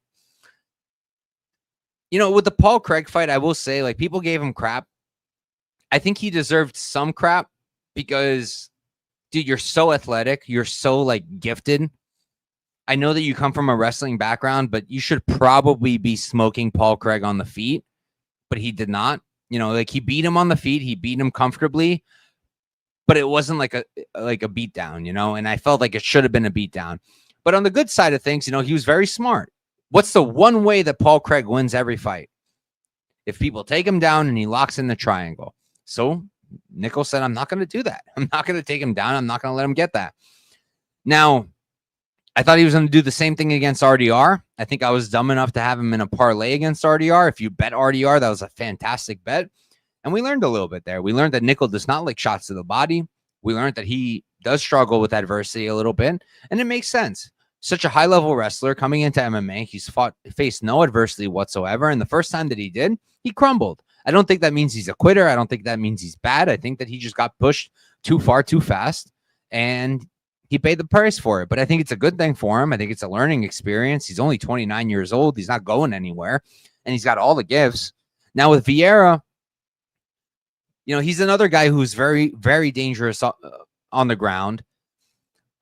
you know, with the Paul Craig fight, I will say, like, people gave him crap. I think he deserved some crap because, dude, you're so athletic. You're so, like, gifted. I know that you come from a wrestling background, but you should probably be smoking Paul Craig on the feet, but he did not. You know, like, he beat him on the feet. He beat him comfortably, but it wasn't like a beatdown, you know, and I felt like it should have been a beatdown. But on the good side of things, you know, he was very smart. What's the one way that Paul Craig wins every fight? If people take him down and he locks in the triangle. So Nickel said, I'm not going to do that. I'm not going to take him down. I'm not going to let him get that. Now, I thought he was going to do the same thing against RDR. I think I was dumb enough to have him in a parlay against RDR. If you bet RDR, that was a fantastic bet. And we learned a little bit there. We learned that Nickel does not like shots to the body. We learned that he does struggle with adversity a little bit. And it makes sense. Such a high-level wrestler coming into MMA. He's faced no adversity whatsoever. And the first time that he did, he crumbled. I don't think that means he's a quitter. I don't think that means he's bad. I think that he just got pushed too far, too fast. And he paid the price for it, but I think it's a good thing for him. I think it's a learning experience. He's only 29 years old. He's not going anywhere, and he's got all the gifts. Now with Vieira, you know, he's another guy who's very, very dangerous on the ground.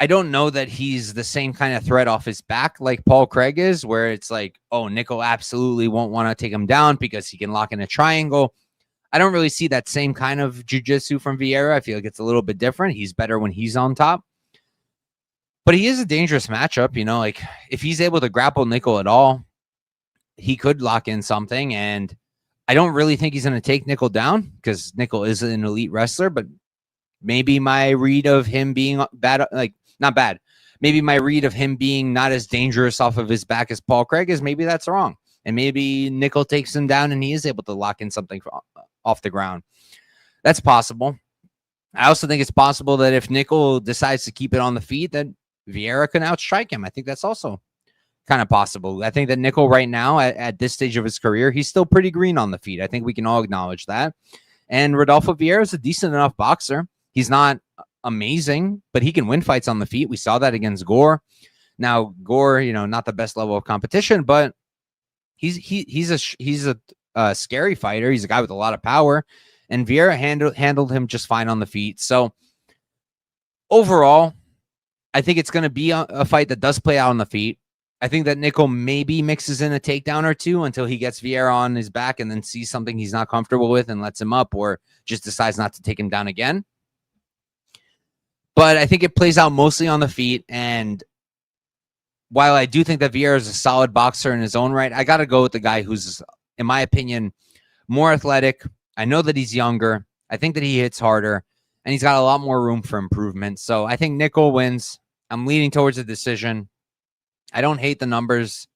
I don't know that he's the same kind of threat off his back like Paul Craig is, where it's like, oh, Nickel absolutely won't want to take him down because he can lock in a triangle. I don't really see that same kind of jiu-jitsu from Vieira. I feel like it's a little bit different. He's better when he's on top. But he is a dangerous matchup, you know, like if he's able to grapple Nickel at all, he could lock in something. And I don't really think he's going to take Nickel down because Nickel is an elite wrestler, but maybe my read of him being bad, like not bad. Maybe my read of him being not as dangerous off of his back as Paul Craig is, maybe that's wrong. And maybe Nickel takes him down and he is able to lock in something off the ground. That's possible. I also think it's possible that if Nickel decides to keep it on the feet, that Vieira can outstrike him. I think that's also kind of possible. I think that Nickel right now at this stage of his career, he's still pretty green on the feet. I think we can all acknowledge that. And Rodolfo Vieira is a decent enough boxer. He's not amazing, but he can win fights on the feet. We saw that against Gore. Now, Gore, not the best level of competition, but he's a scary fighter. He's a guy with a lot of power, and Vieira handled him just fine on the feet. So overall, I think it's going to be a fight that does play out on the feet. I think that Nico maybe mixes in a takedown or two until he gets Vieira on his back and then sees something he's not comfortable with and lets him up, or just decides not to take him down again. But I think it plays out mostly on the feet. And while I do think that Vieira is a solid boxer in his own right, I got to go with the guy who's, in my opinion, more athletic. I know that he's younger. I think that he hits harder, and he's got a lot more room for improvement. So I think Nico wins. I'm leaning towards a decision. I don't hate the numbers,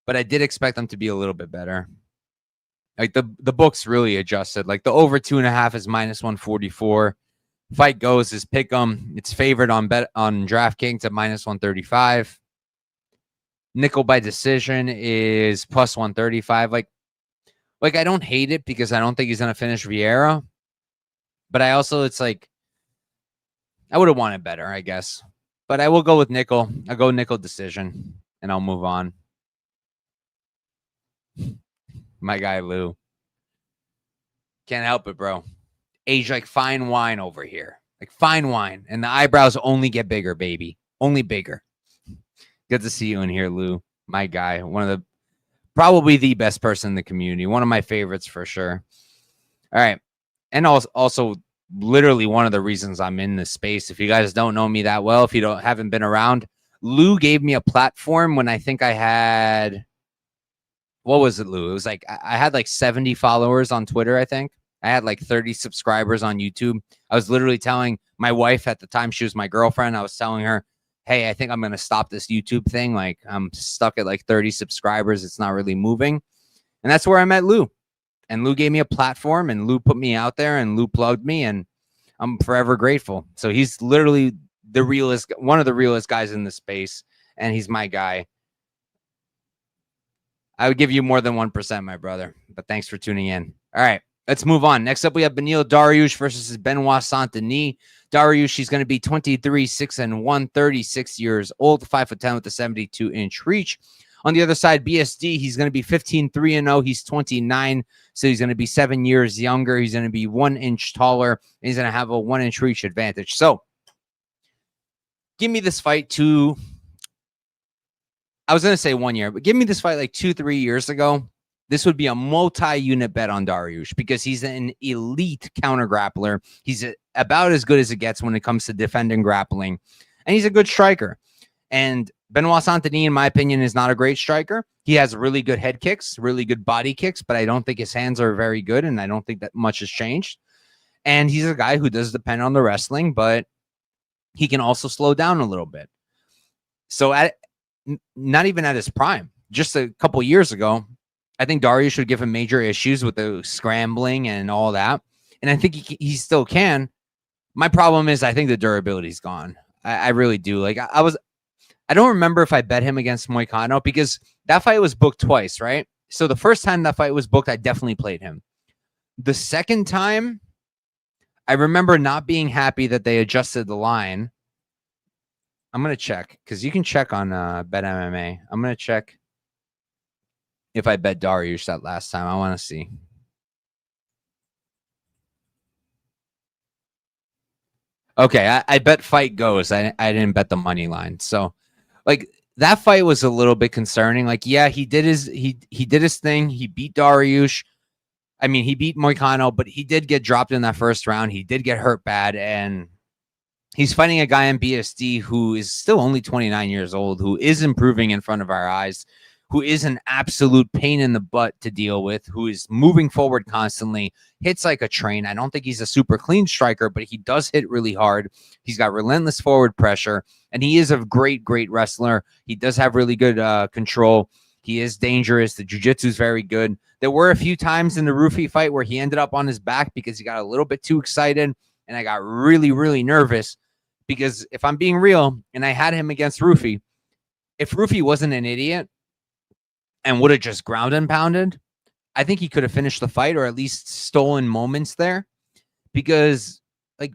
but I did expect them to be a little bit better. Like the books really adjusted. Like the over 2.5 is -144. Fight goes is pick 'em. It's favored on DraftKings at -135. Nickel by decision is +135. Like I don't hate it because I don't think he's gonna finish Vieira, but I also, it's like I would have wanted better, I guess. But I will go with Nickel. I'll go Nickel decision, and I'll move on. My guy, Lou. Can't help it, bro. Age like fine wine over here. Like fine wine. And the eyebrows only get bigger, baby. Only bigger. Good to see you in here, Lou. My guy. Probably the best person in the community. One of my favorites for sure. All right. And also literally one of the reasons I'm in this space. If you guys don't know me that well, if you haven't been around, Lou gave me a platform when I think I had, what was it, Lou? It was like, I had like 70 followers on Twitter, I think. I had like 30 subscribers on YouTube. I was literally telling my wife at the time, she was my girlfriend. I was telling her, hey, I think I'm going to stop this YouTube thing. Like I'm stuck at like 30 subscribers. It's not really moving. And that's where I met Lou. And Lou gave me a platform, and Lou put me out there, and Lou plugged me, and I'm forever grateful. So he's literally one of the realest guys in the space, and he's my guy. I would give you more than 1%, my brother, but thanks for tuning in. All right, let's move on. Next up, we have Beneil Dariush versus Benoit Saint-Denis. Dariush, she's going to be 23, 6-1, 36 years old, 5'10" with a 72-inch reach. On the other side, BSD, he's going to be 15, 3-0. He's 29, so he's going to be 7 years younger. He's going to be 1 inch taller. And he's going to have a 1 inch reach advantage. So, give me this fight I was going to say 1 year, but give me this fight like 2-3 years ago. This would be a multi-unit bet on Dariush because he's an elite counter grappler. He's about as good as it gets when it comes to defending grappling, and he's a good striker. And Benoit Saint-Denis, in my opinion, is not a great striker. He has really good head kicks, really good body kicks, but I don't think his hands are very good, and I don't think that much has changed. And he's a guy who does depend on the wrestling, but he can also slow down a little bit. So not even at his prime, just a couple years ago, I think Dariush should give him major issues with the scrambling and all that. And I think he still can. My problem is I think the durability is gone. I really do. Like I don't remember if I bet him against McConico because that fight was booked twice, right? So the first time that fight was booked, I definitely played him. The second time, I remember not being happy that they adjusted the line. I'm going to check because you can check on Bet MMA. I'm going to check if I bet Dariush that last time. I want to see. Okay, I bet fight goes. I didn't bet the money line. So, like that fight was a little bit concerning. Like, yeah, he did his thing. He beat Dariush. I mean, he beat Moicano, but he did get dropped in that first round. He did get hurt bad, and he's fighting a guy in BSD who is still only 29 years old, who is improving in front of our eyes, who is an absolute pain in the butt to deal with, who is moving forward constantly, hits like a train. I don't think he's a super clean striker, but he does hit really hard. He's got relentless forward pressure, and he is a great, great wrestler. He does have really good control. He is dangerous. The jiu-jitsu is very good. There were a few times in the Rufy fight where he ended up on his back because he got a little bit too excited, and I got really, really nervous because if I'm being real, and I had him against Rufy, if Rufy wasn't an idiot and would have just ground and pounded, I think he could have finished the fight or at least stolen moments there because, like,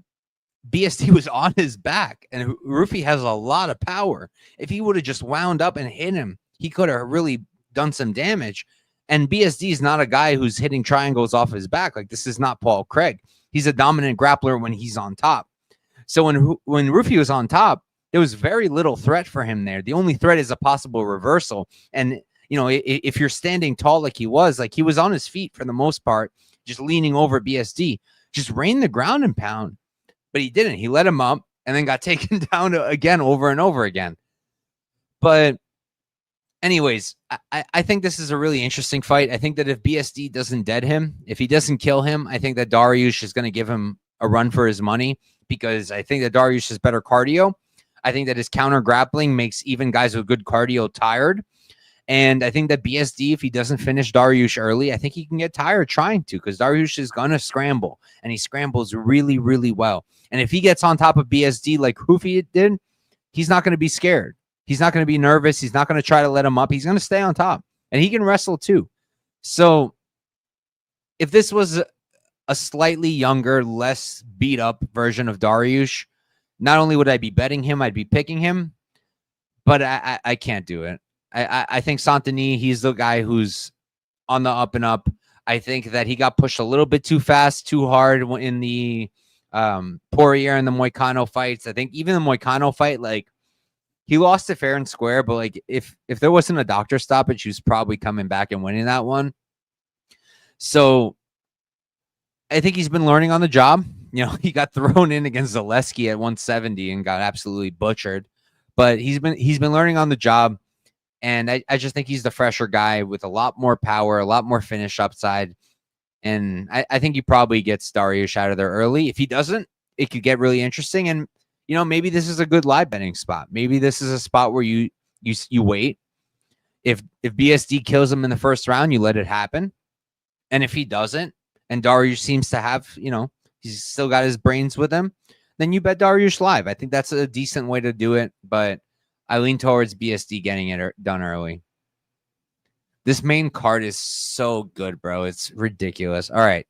BSD was on his back, and Rufi has a lot of power. If he would have just wound up and hit him, he could have really done some damage. And BSD is not a guy who's hitting triangles off his back. Like, this is not Paul Craig. He's a dominant grappler when he's on top. So when Rufi was on top, there was very little threat for him there. The only threat is a possible reversal. And, you know, if you're standing tall like he was on his feet for the most part, just leaning over BSD, just rain the ground and pound. But he didn't. He let him up and then got taken down again over and over again. But anyways, I think this is a really interesting fight. I think that if BSD doesn't dead him, if he doesn't kill him, I think that Dariush is going to give him a run for his money, because I think that Dariush has better cardio. I think that his counter grappling makes even guys with good cardio tired. And I think that BSD, if he doesn't finish Dariush early, I think he can get tired trying to, because Dariush is going to scramble, and he scrambles really, really well. And if he gets on top of BSD like Rufi did, he's not going to be scared. He's not going to be nervous. He's not going to try to let him up. He's going to stay on top, and he can wrestle too. So if this was a slightly younger, less beat up version of Dariush, not only would I be betting him, I'd be picking him, but I can't do it. I think Saint-Denis, he's the guy who's on the up and up. I think that he got pushed a little bit too fast, too hard in the Poirier and the Moicano fights. I think even the Moicano fight, like, he lost it fair and square, but like if there wasn't a doctor stoppage, he was probably coming back and winning that one. So I think he's been learning on the job. You know, he got thrown in against Zaleski at 170 and got absolutely butchered, but he's been learning on the job. And I just think he's the fresher guy with a lot more power, a lot more finish upside. And I think he probably gets Dariush out of there early. If he doesn't, it could get really interesting. And, you know, maybe this is a good live betting spot. Maybe this is a spot where you wait. If BSD kills him in the first round, you let it happen. And if he doesn't, and Dariush seems to have, you know, he's still got his brains with him, then you bet Dariush live. I think that's a decent way to do it. But I lean towards BSD getting it done early. This main card is so good, bro. It's ridiculous. All right.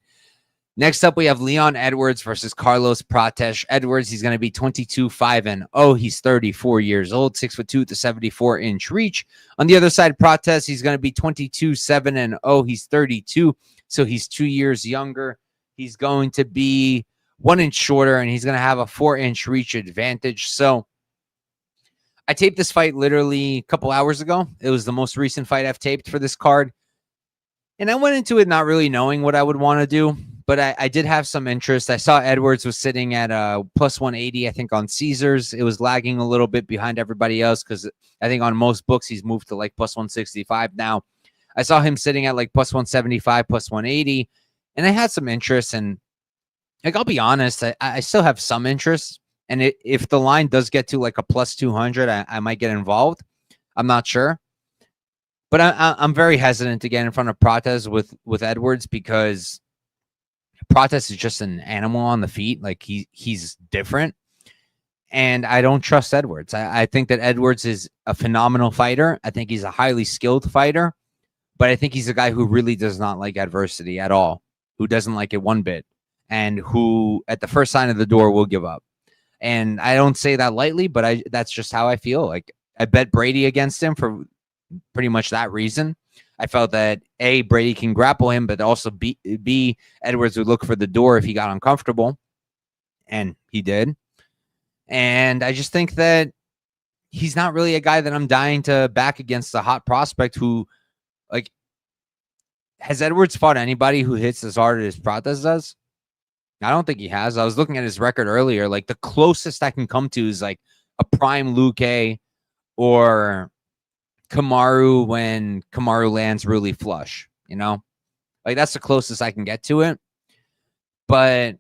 Next up, we have Leon Edwards versus Carlos Prates. Edwards, he's going to be 22-5-0. He's 34 years old, 6'2" with the 74-inch reach. On the other side, Prates, he's going to be 22-7-0. He's 32, so he's 2 years younger. He's going to be 1 inch shorter, and he's going to have a 4-inch reach advantage. So I taped this fight literally a couple hours ago. It was the most recent fight I've taped for this card. And I went into it not really knowing what I would want to do, but I did have some interest. I saw Edwards was sitting at plus 180, I think, on Caesars. It was lagging a little bit behind everybody else because I think on most books he's moved to like plus 165 now. I saw him sitting at like plus 175, plus 180, and I had some interest. And like, I'll be honest, I still have some interest. And if the line does get to like a plus 200, I might get involved. I'm not sure. But I'm very hesitant to get in front of Prates with Edwards, because Prates is just an animal on the feet. Like, he's different. And I don't trust Edwards. I think that Edwards is a phenomenal fighter. I think he's a highly skilled fighter. But I think he's a guy who really does not like adversity at all, who doesn't like it one bit, and who at the first sign of the door will give up. And I don't say that lightly, but that's just how I feel. Like, I bet Brady against him for pretty much that reason. I felt that A, Brady can grapple him, but also B, Edwards would look for the door if he got uncomfortable. And he did. And I just think that he's not really a guy that I'm dying to back against a hot prospect who, like, has Edwards fought anybody who hits as hard as Prates does? I don't think he has. I was looking at his record earlier. Like, the closest I can come to is like a prime Luque or Kamaru when Kamaru lands really flush, you know? Like, that's the closest I can get to it. But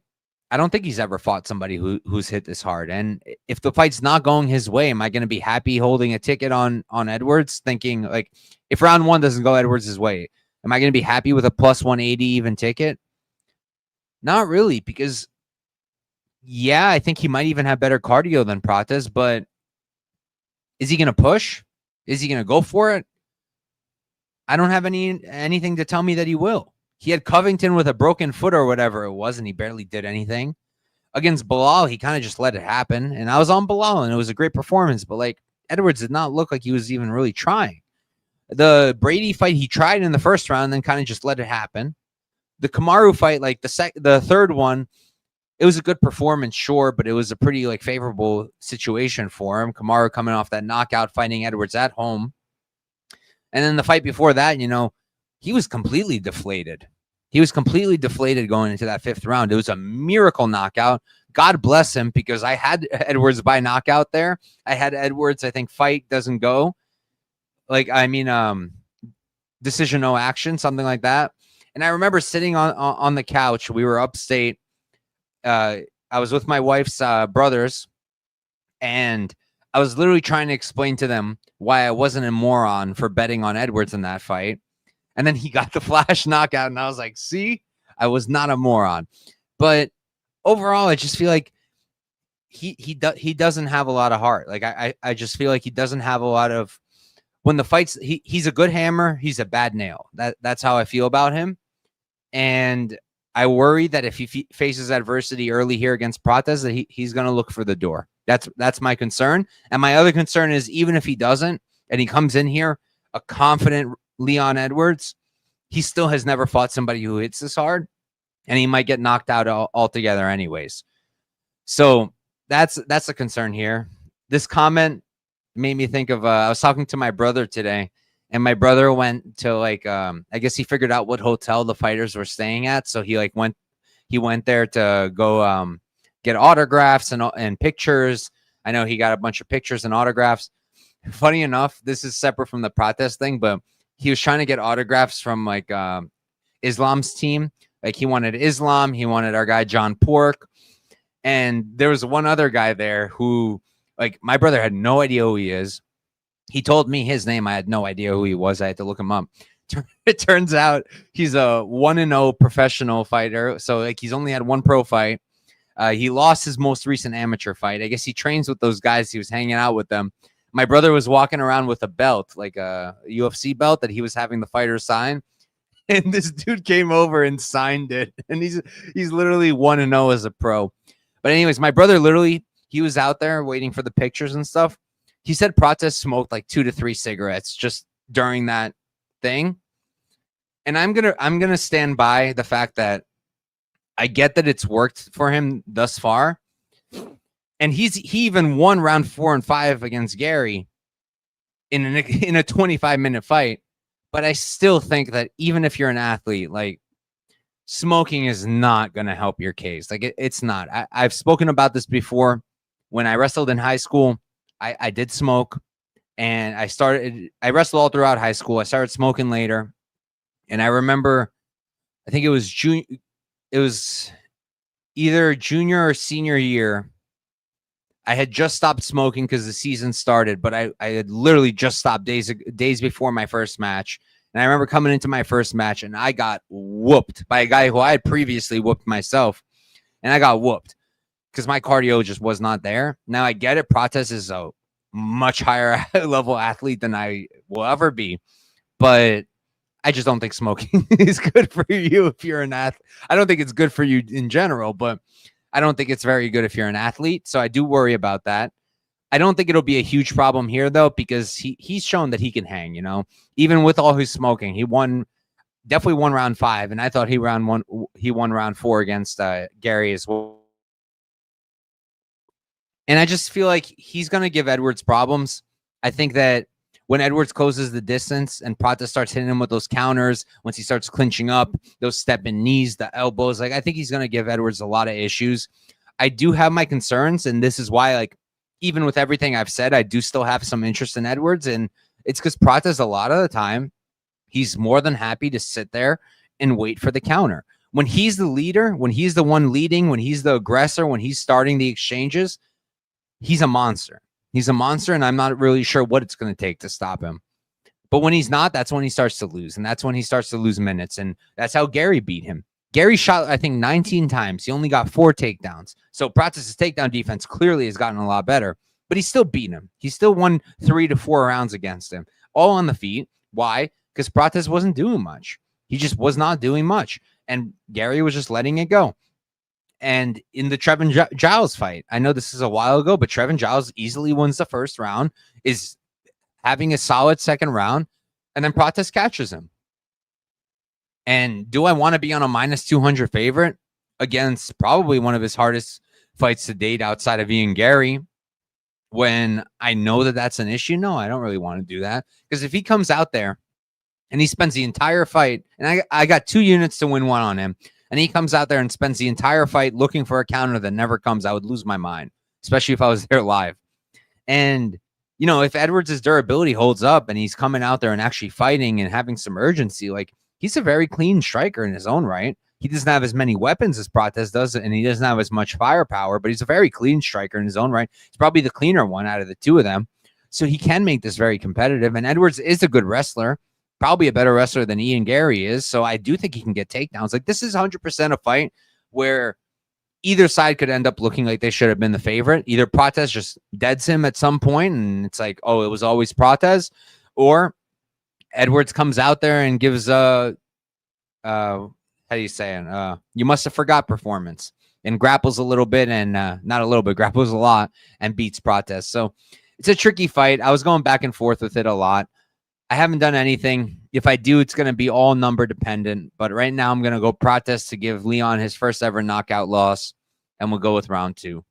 I don't think he's ever fought somebody who's hit this hard. And if the fight's not going his way, am I going to be happy holding a ticket on Edwards, thinking, like, if round one doesn't go Edwards' way, am I going to be happy with a plus 180 even ticket? Not really, because, yeah, I think he might even have better cardio than Prates, but is he going to push? Is he going to go for it? I don't have anything to tell me that he will. He had Covington with a broken foot or whatever it was, and he barely did anything. Against Bilal, he kind of just let it happen. And I was on Bilal, and it was a great performance. But, like, Edwards did not look like he was even really trying. The Brady fight, he tried in the first round, then kind of just let it happen. The Kamaru fight, like the third one, it was a good performance, sure, but it was a pretty like favorable situation for him. Kamaru coming off that knockout, fighting Edwards at home. And then the fight before that, you know, he was completely deflated. He was completely deflated going into that fifth round. It was a miracle knockout. God bless him, because I had Edwards by knockout there. I had Edwards, I think, fight doesn't go. Like, I mean, decision, no action, something like that. And I remember sitting on the couch. We were upstate. I was with my wife's brothers, and I was literally trying to explain to them why I wasn't a moron for betting on Edwards in that fight. And then he got the flash knockout, and I was like, see, I was not a moron. But overall, I just feel like he doesn't have a lot of heart. Like, I just feel like he doesn't have a lot of, when the fights, he's a good hammer, he's a bad nail. That's how I feel about him. And I worry that if he faces adversity early here against Cortez, that he's going to look for the door. That's my concern. And my other concern is, even if he doesn't, and he comes in here a confident Leon Edwards, he still has never fought somebody who hits this hard, and he might get knocked out altogether anyways. So that's a concern here. This comment made me think of, I was talking to my brother today, and my brother went to, like, I guess he figured out what hotel the fighters were staying at. So he went there to go get autographs and pictures. I know he got a bunch of pictures and autographs. Funny enough, this is separate from the protest thing, but he was trying to get autographs from, like, Islam's team. Like, he wanted Islam, he wanted our guy John Pork, and there was one other guy there who, like, my brother had no idea who he is. He told me his name. I had no idea who he was. I had to look him up. It turns out he's a 1-0 professional fighter. So, like, he's only had one pro fight. He lost his most recent amateur fight. I guess he trains with those guys. He was hanging out with them. My brother was walking around with a belt, like a UFC belt that he was having the fighter sign. And this dude came over and signed it. And he's literally 1-0 as a pro. But anyways, my brother literally, he was out there waiting for the pictures and stuff. He said Cortez smoked like 2 to 3 cigarettes just during that thing. And I'm gonna stand by the fact that I get that it's worked for him thus far. And he even won round 4 and 5 against Gary in a 25-minute fight. But I still think that even if you're an athlete, like, smoking is not going to help your case. Like, it's not. I've spoken about this before. When I wrestled in high school, I did smoke, and I wrestled all throughout high school. I started smoking later. And I remember, I think it was either junior or senior year. I had just stopped smoking because the season started, but I had literally just stopped days before my first match. And I remember coming into my first match, and I got whooped by a guy who I had previously whooped myself. And I got whooped because my cardio just was not there. Now, I get it. Cortez is a much higher level athlete than I will ever be. But I just don't think smoking is good for you if you're an athlete. I don't think it's good for you in general, but I don't think it's very good if you're an athlete. So I do worry about that. I don't think it'll be a huge problem here, though, because he's shown that he can hang, you know, even with all his smoking. He definitely won round 5. And I thought he won round 4 against Gary as well. And I just feel like he's going to give Edwards problems. I think that when Edwards closes the distance and Prata starts hitting him with those counters, once he starts clinching up, those step-in knees, the elbows, like, I think he's going to give Edwards a lot of issues. I do have my concerns, and this is why, like, even with everything I've said, I do still have some interest in Edwards, and it's because Prata's a lot of the time, he's more than happy to sit there and wait for the counter. When he's the leader, when he's the one leading, when he's the aggressor, when he's starting the exchanges, he's a monster. He's a monster, and I'm not really sure what it's going to take to stop him. But when he's not, that's when he starts to lose, and that's when he starts to lose minutes, and that's how Gary beat him. Gary shot, I think, 19 times. He only got 4 takedowns. So Practice's takedown defense clearly has gotten a lot better, but he's still beating him. He still won 3 to 4 rounds against him, all on the feet. Why? Because Practice wasn't doing much. He just was not doing much, and Gary was just letting it go. And in the Trevin Giles fight, I know this is a while ago, but Trevin Giles easily wins the first round, is having a solid second round, and then Protes catches him. And do I want to be on a minus 200 favorite against probably one of his hardest fights to date outside of Ian Gary when I know that that's an issue? No, I don't really want to do that, because if he comes out there and he spends the entire fight, and I got 2 units to win one on him, and he comes out there and spends the entire fight looking for a counter that never comes, I would lose my mind, especially if I was there live. And, you know, if Edwards' durability holds up and he's coming out there and actually fighting and having some urgency, like, he's a very clean striker in his own right. He doesn't have as many weapons as Protes does, and he doesn't have as much firepower, but he's a very clean striker in his own right. He's probably the cleaner one out of the 2 of them. So he can make this very competitive. And Edwards is a good wrestler, probably a better wrestler than Ian Gary is. So I do think he can get takedowns. Like, this is 100% a fight where either side could end up looking like they should have been the favorite. Either Protes just deads him at some point, and it's like, oh, it was always Protes, or Edwards comes out there and gives how do you say it? You must have forgot performance, and grapples a little bit, and not a little bit, grapples a lot, and beats Protes. So it's a tricky fight. I was going back and forth with it a lot. I haven't done anything. If I do, it's going to be all number dependent. But right now, I'm going to go Protes to give Leon his first ever knockout loss, and we'll go with round 2.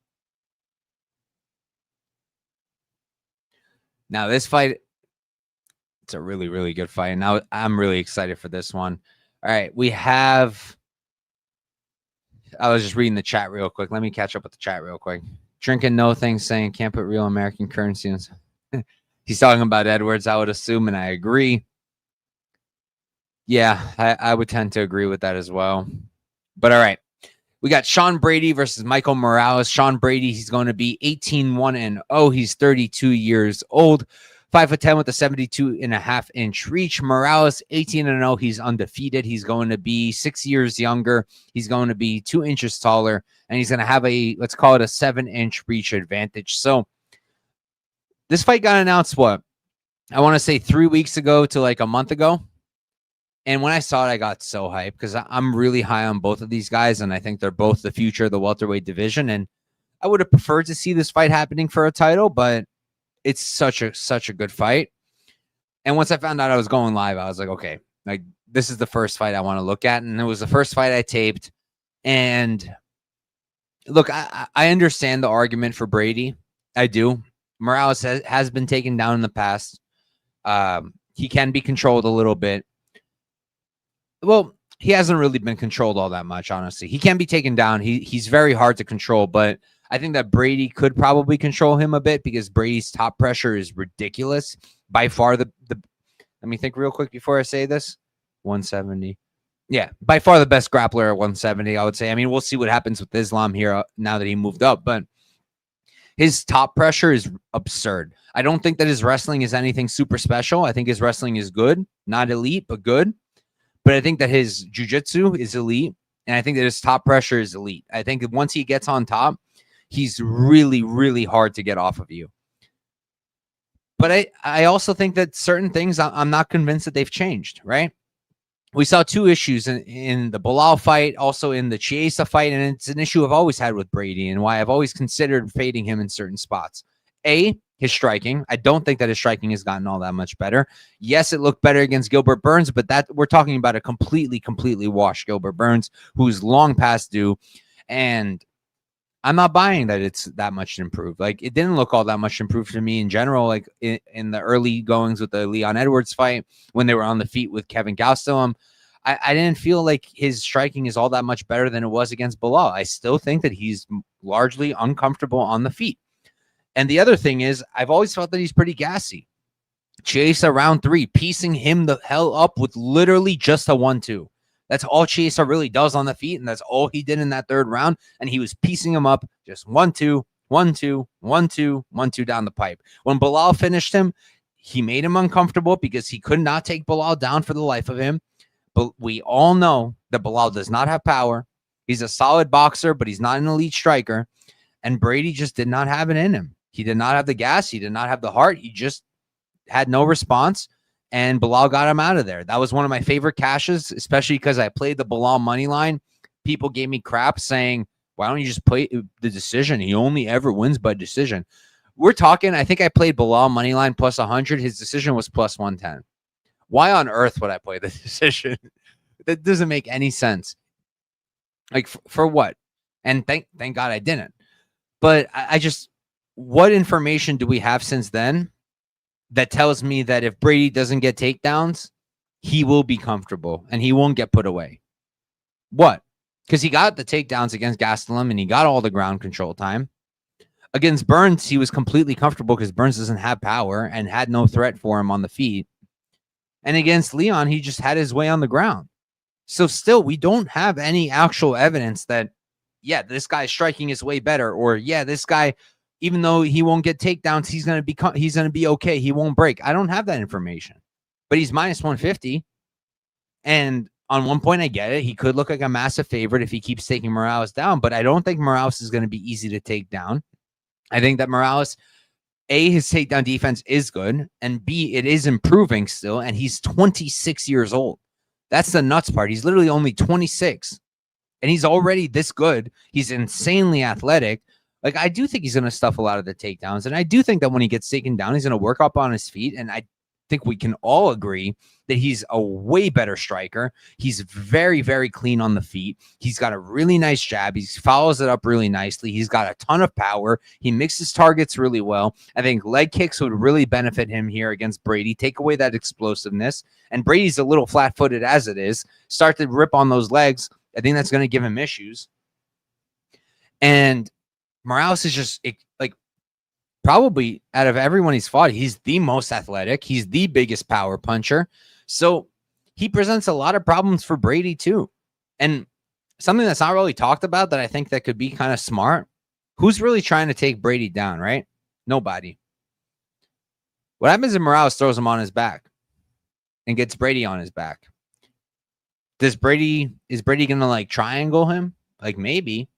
Now, this fight, it's a really, really good fight. Now, I'm really excited for this one. All right, we have... I was just reading the chat real quick. Let me catch up with the chat real quick. Drinking no things, saying can't put real American currency in. He's talking about Edwards, I would assume, and I agree. Yeah, I would tend to agree with that as well. But all right, we got Sean Brady versus Michael Morales. Sean Brady, he's going to be 18-1-0. He's 32 years old, 5'10" with a 72.5-inch reach. Morales, 18-0. He's undefeated. He's going to be 6 years younger. He's going to be 2 inches taller, and he's going to have a, let's call it a 7-inch reach advantage. So this fight got announced, what? I want to say 3 weeks ago to like a month ago. And when I saw it, I got so hyped because I'm really high on both of these guys, and I think they're both the future of the welterweight division. And I would have preferred to see this fight happening for a title, but it's such a good fight. And once I found out I was going live, I was like, okay, like this is the first fight I want to look at. And it was the first fight I taped. And look, I understand the argument for Brady. I do. Morales has been taken down in the past. He can be controlled a little bit. Well, he hasn't really been controlled all that much, honestly. He can be taken down. He's very hard to control, but I think that Brady could probably control him a bit because Brady's top pressure is ridiculous. By far let me think real quick before I say this. 170. Yeah, by far the best grappler at 170, I would say. I mean, we'll see what happens with Islam here now that he moved up, but his top pressure is absurd. I don't think that his wrestling is anything super special. I think his wrestling is good, not elite, but good. But I think that his jiu-jitsu is elite, and I think that his top pressure is elite. I think that once he gets on top, he's really, really hard to get off of you. But I also think that certain things, I'm not convinced that they've changed, right? We saw 2 issues in the Bilal fight, also in the Chiesa fight, and it's an issue I've always had with Brady and why I've always considered fading him in certain spots. A, his striking. I don't think that his striking has gotten all that much better. Yes, it looked better against Gilbert Burns, but that we're talking about a completely washed Gilbert Burns who's long past due, and I'm not buying that it's that much improved. Like, it didn't look all that much improved to me in general, like in the early goings with the Leon Edwards fight when they were on the feet with Kevin Gastelum. I didn't feel like his striking is all that much better than it was against Bilal. I still think that he's largely uncomfortable on the feet. And the other thing is, I've always felt that he's pretty gassy. Chiesa round 3, piecing him the hell up with literally just a 1-2. That's all Chiesa really does on the feet, and that's all he did in that 3rd round. And he was piecing him up just 1-2, 1-2, 1-2, 1-2 down the pipe. When Bilal finished him, he made him uncomfortable because he could not take Bilal down for the life of him. But we all know that Bilal does not have power. He's a solid boxer, but he's not an elite striker. And Brady just did not have it in him. He did not have the gas. He did not have the heart. He just had no response. And Bilal got him out of there. That was one of my favorite cashes, especially because I played the Bilal money line. People gave me crap saying, Why don't you just play the decision? He only ever wins by decision. We're talking, I think I played Bilal moneyline plus 100. His decision was plus 110. Why on earth would I play the decision? That doesn't make any sense. Like, for what? And thank God I didn't. But I just, what information do we have since then that tells me that if Brady doesn't get takedowns, he will be comfortable and he won't get put away? What? Because he got the takedowns against Gastelum and he got all the ground control time. Against Burns, he was completely comfortable because Burns doesn't have power and had no threat for him on the feet. And against Leon, he just had his way on the ground. So still, we don't have any actual evidence that, yeah, this guy's striking his way better, or yeah, this guy, even though he won't get takedowns, he's gonna be okay. He won't break. I don't have that information. But he's minus 150. And on one point, I get it. He could look like a massive favorite if he keeps taking Morales down, but I don't think Morales is going to be easy to take down. I think that Morales, A, his takedown defense is good, and B, it is improving still, and he's 26 years old. That's the nuts part. He's literally only 26, and he's already this good. He's insanely athletic. Like, I do think he's going to stuff a lot of the takedowns, and I do think that when he gets taken down, he's going to work up on his feet, and I think we can all agree that he's a way better striker. He's very, very clean on the feet. He's got a really nice jab. He follows it up really nicely. He's got a ton of power. He mixes targets really well. I think leg kicks would really benefit him here against Brady. Take away that explosiveness. And Brady's a little flat-footed as it is. Start to rip on those legs. I think that's going to give him issues. And Morales is just like, probably out of everyone he's fought, he's the most athletic. He's the biggest power puncher. So he presents a lot of problems for Brady too. And something that's not really talked about that I think that could be kind of smart. Who's really trying to take Brady down, right? Nobody. What happens if Morales throws him on his back and gets Brady on his back? Is Brady going to like triangle him? Like maybe.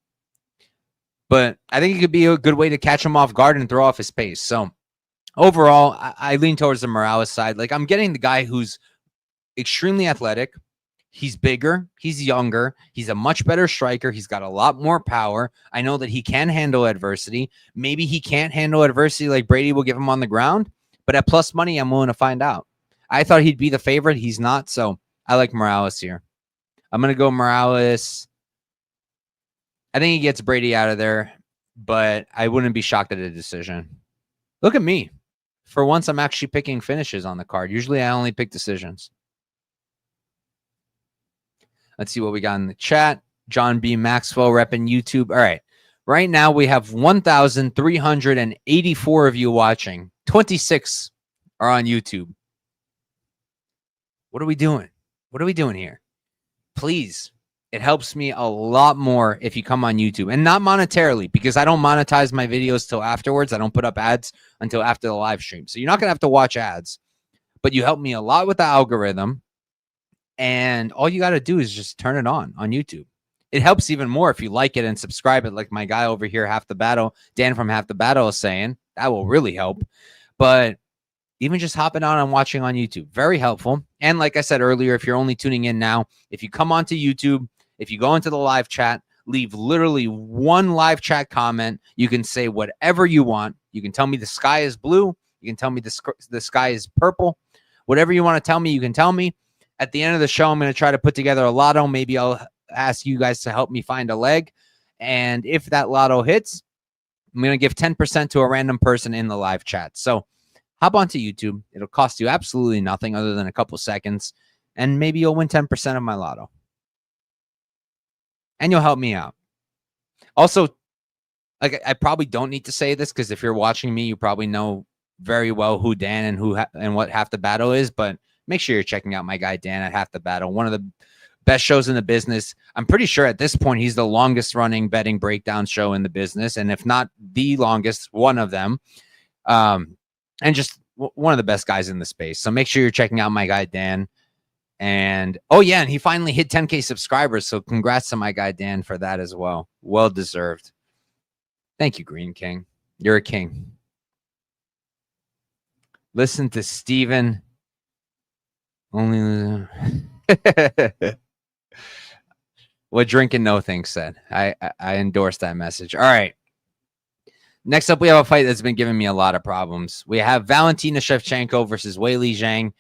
But I think it could be a good way to catch him off guard and throw off his pace. So overall, I lean towards the Morales side. Like, I'm getting the guy who's extremely athletic. He's bigger. He's younger. He's a much better striker. He's got a lot more power. I know that he can handle adversity. Maybe he can't handle adversity like Brady will give him on the ground. But at plus money, I'm willing to find out. I thought he'd be the favorite. He's not. So I like Morales here. I'm going to go Morales. I think he gets Brady out of there, but I wouldn't be shocked at a decision. Look at me. For once, I'm actually picking finishes on the card. Usually, I only pick decisions. Let's see what we got in the chat. John B. Maxwell repping YouTube. All right. Right now, we have 1,384 of you watching. 26 are on YouTube. What are we doing? What are we doing here? Please. It helps me a lot more if you come on YouTube, and not monetarily, because I don't monetize my videos till afterwards. I don't put up ads until after the live stream. So you're not going to have to watch ads, but you help me a lot with the algorithm. And all you got to do is just turn it on YouTube. It helps even more if you like it and subscribe it, like my guy over here, Half the Battle, Dan from Half the Battle, is saying. That will really help. But even just hopping on and watching on YouTube, very helpful. And like I said earlier, if you're only tuning in now, if you come onto YouTube, if you go into the live chat, leave literally one live chat comment. You can say whatever you want. You can tell me the sky is blue. You can tell me the sky is purple. Whatever you want to tell me, you can tell me. At the end of the show, I'm going to try to put together a lotto. Maybe I'll ask you guys to help me find a leg. And if that lotto hits, I'm going to give 10% to a random person in the live chat. So hop onto YouTube. It'll cost you absolutely nothing other than a couple seconds. And maybe you'll win 10% of my lotto. And you'll help me out. Also, like, I probably don't need to say this because if you're watching me, you probably know very well who Dan and what Half the Battle is. But make sure you're checking out my guy Dan at Half the Battle, one of the best shows in the business. I'm pretty sure at this point he's the longest running betting breakdown show in the business, and if not the longest, one of them. And just one of the best guys in the space. So make sure you're checking out my guy Dan. And oh yeah, and he finally hit 10K subscribers. So congrats to my guy Dan for that as well. Well deserved. Thank you, Green King. You're a king. Listen to Steven. Only what What Drinking No Thing said. I endorse that message. All right. Next up, we have a fight that's been giving me a lot of problems. We have Valentina Shevchenko versus Weili Zhang.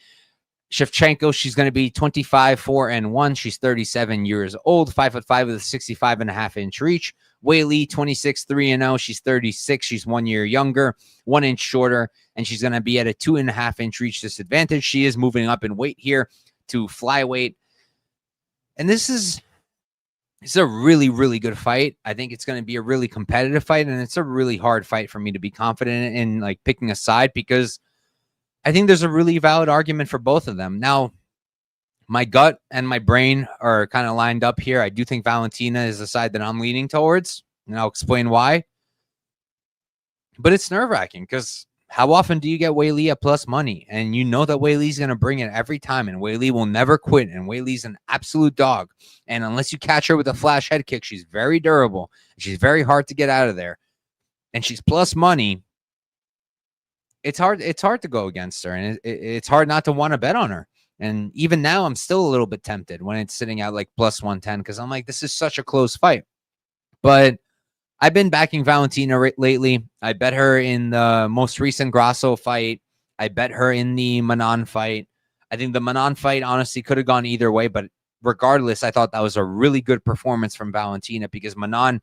Shevchenko, she's going to be 25-4-1. She's 37 years old, 5'5" with a 65.5-inch reach. Weili, 26-3-0. She's 36. She's 1 year younger, 1 inch shorter, and she's going to be at a 2.5-inch reach disadvantage. She is moving up in weight here to flyweight. And this is a really, really good fight. I think it's going to be a really competitive fight, and it's a really hard fight for me to be confident in like picking a side, because I think there's a really valid argument for both of them. Now, my gut and my brain are kind of lined up here. I do think Valentina is the side that I'm leaning towards, and I'll explain why. But it's nerve-wracking, because how often do you get Weili at plus money? And you know that Weili's going to bring it every time, and Weili will never quit, and Weili's an absolute dog. And unless you catch her with a flash head kick, she's very durable. She's very hard to get out of there. And she's plus money. It's hard to go against her, and it's hard not to want to bet on her. And even now, I'm still a little bit tempted when it's sitting at like plus 110, because I'm like, this is such a close fight. But I've been backing Valentina lately. I bet her in the most recent Grasso fight. I bet her in the Manon fight. I think the Manon fight honestly could have gone either way, but regardless, I thought that was a really good performance from Valentina, because Manon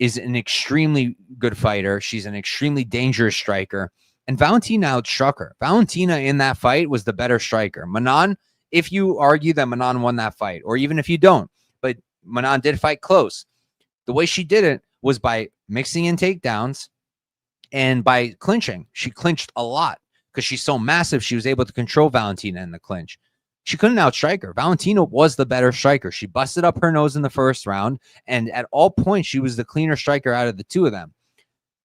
is an extremely good fighter. She's an extremely dangerous striker. And Valentina outstruck her. Valentina in that fight was the better striker. Manon, if you argue that Manon won that fight, or even if you don't, but Manon did fight close, the way she did it was by mixing in takedowns and by clinching. She clinched a lot because she's so massive. She was able to control Valentina in the clinch. She couldn't outstrike her. Valentina was the better striker. She busted up her nose in the first round, and at all points, she was the cleaner striker out of the two of them.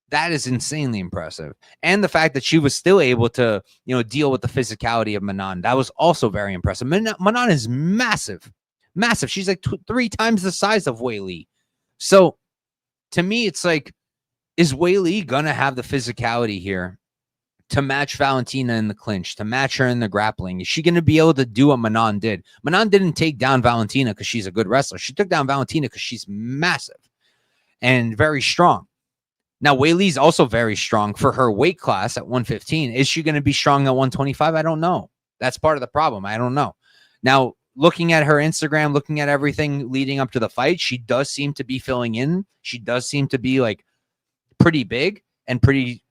That is insanely impressive. And the fact that she was still able to, deal with the physicality of Manon, that was also very impressive. Manon is massive. Massive. She's like 3 times the size of Weili. So to me, it's like, is Weili going to have the physicality here to match Valentina in the clinch, to match her in the grappling? Is she going to be able to do what Manon did? Manon didn't take down Valentina because she's a good wrestler. She took down Valentina because she's massive and very strong. Now, Weili's also very strong for her weight class at 115. Is she going to be strong at 125? I don't know. That's part of the problem. I don't know. Now, looking at her Instagram, looking at everything leading up to the fight, she does seem to be filling in. She does seem to be like pretty big and pretty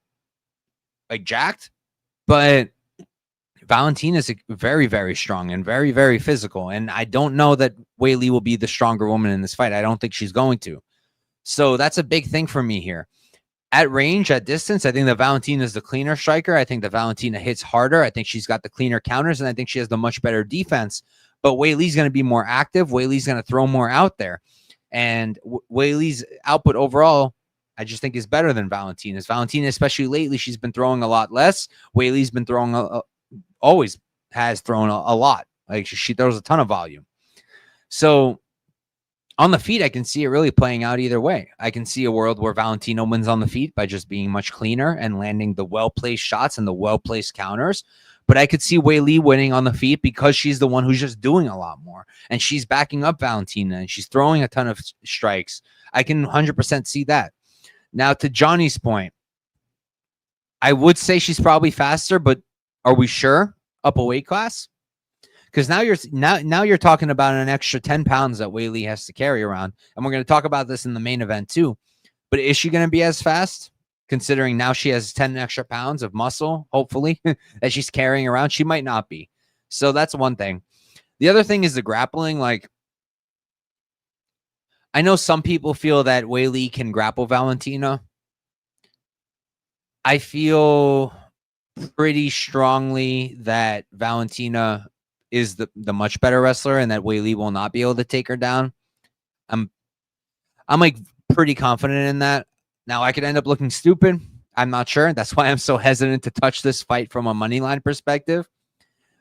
like jacked. But Valentina's very, very strong and very, very physical. And I don't know that Weili will be the stronger woman in this fight. I don't think she's going to. So that's a big thing for me here. At range, at distance, I think that Valentina is the cleaner striker. I think that Valentina hits harder. I think she's got the cleaner counters, and I think she has the much better defense. But Weili's going to be more active. Weili's going to throw more out there. And Weili's output overall, I just think, is better than Valentina's. Valentina, especially lately, she's been throwing a lot less. Weili's been throwing, always has thrown a lot. Like she throws a ton of volume. So on the feet, I can see it really playing out either way. I can see a world where Valentina wins on the feet by just being much cleaner and landing the well-placed shots and the well-placed counters. But I could see Weili winning on the feet because she's the one who's just doing a lot more. And she's backing up Valentina, and she's throwing a ton of strikes. I can 100% see that. Now, to Johnny's point, I would say she's probably faster, but are we sure? Up a weight class? Because now you're talking about an extra 10 pounds that Weili has to carry around. And we're going to talk about this in the main event too. But is she going to be as fast? Considering now she has 10 extra pounds of muscle, hopefully, that she's carrying around. She might not be. So that's one thing. The other thing is the grappling. Like, I know some people feel that Weili can grapple Valentina. I feel pretty strongly that Valentina is the much better wrestler and that Weili will not be able to take her down. I'm like pretty confident in that. Now, I could end up looking stupid. I'm not sure. That's why I'm so hesitant to touch this fight from a money line perspective.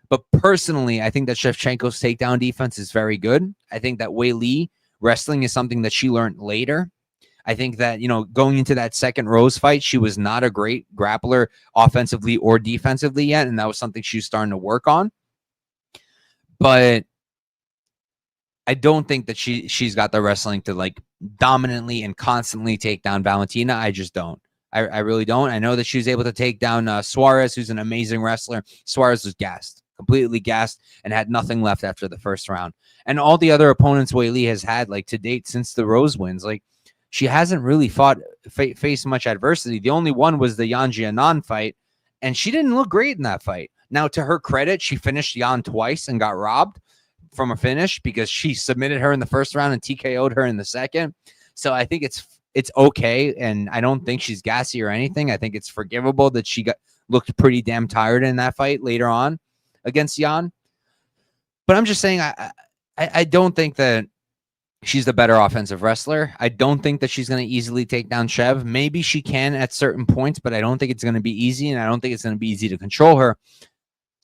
But personally, I think that Shevchenko's takedown defense is very good. I think that Weili wrestling is something that she learned later. I think that, going into that second Rose fight, she was not a great grappler offensively or defensively yet. And that was something she was starting to work on. But I don't think that she's got the wrestling to like dominantly and constantly take down Valentina. I just don't. I really don't. I know that she was able to take down Suarez, who's an amazing wrestler. Suarez was gassed, completely gassed, and had nothing left after the first round. And all the other opponents Weili has had, like to date since the Rose wins, like she hasn't really faced much adversity. The only one was the Yan Jianan fight, and she didn't look great in that fight. Now, to her credit, she finished Yan twice and got robbed from a finish because she submitted her in the first round and TKO'd her in the second. So I think it's okay, and I don't think she's gassy or anything. I think it's forgivable that she looked pretty damn tired in that fight later on against Yan. But I'm just saying, I don't think that she's the better offensive wrestler. I don't think that she's going to easily take down Chev. Maybe she can at certain points, but I don't think it's going to be easy, and I don't think it's going to be easy to control her.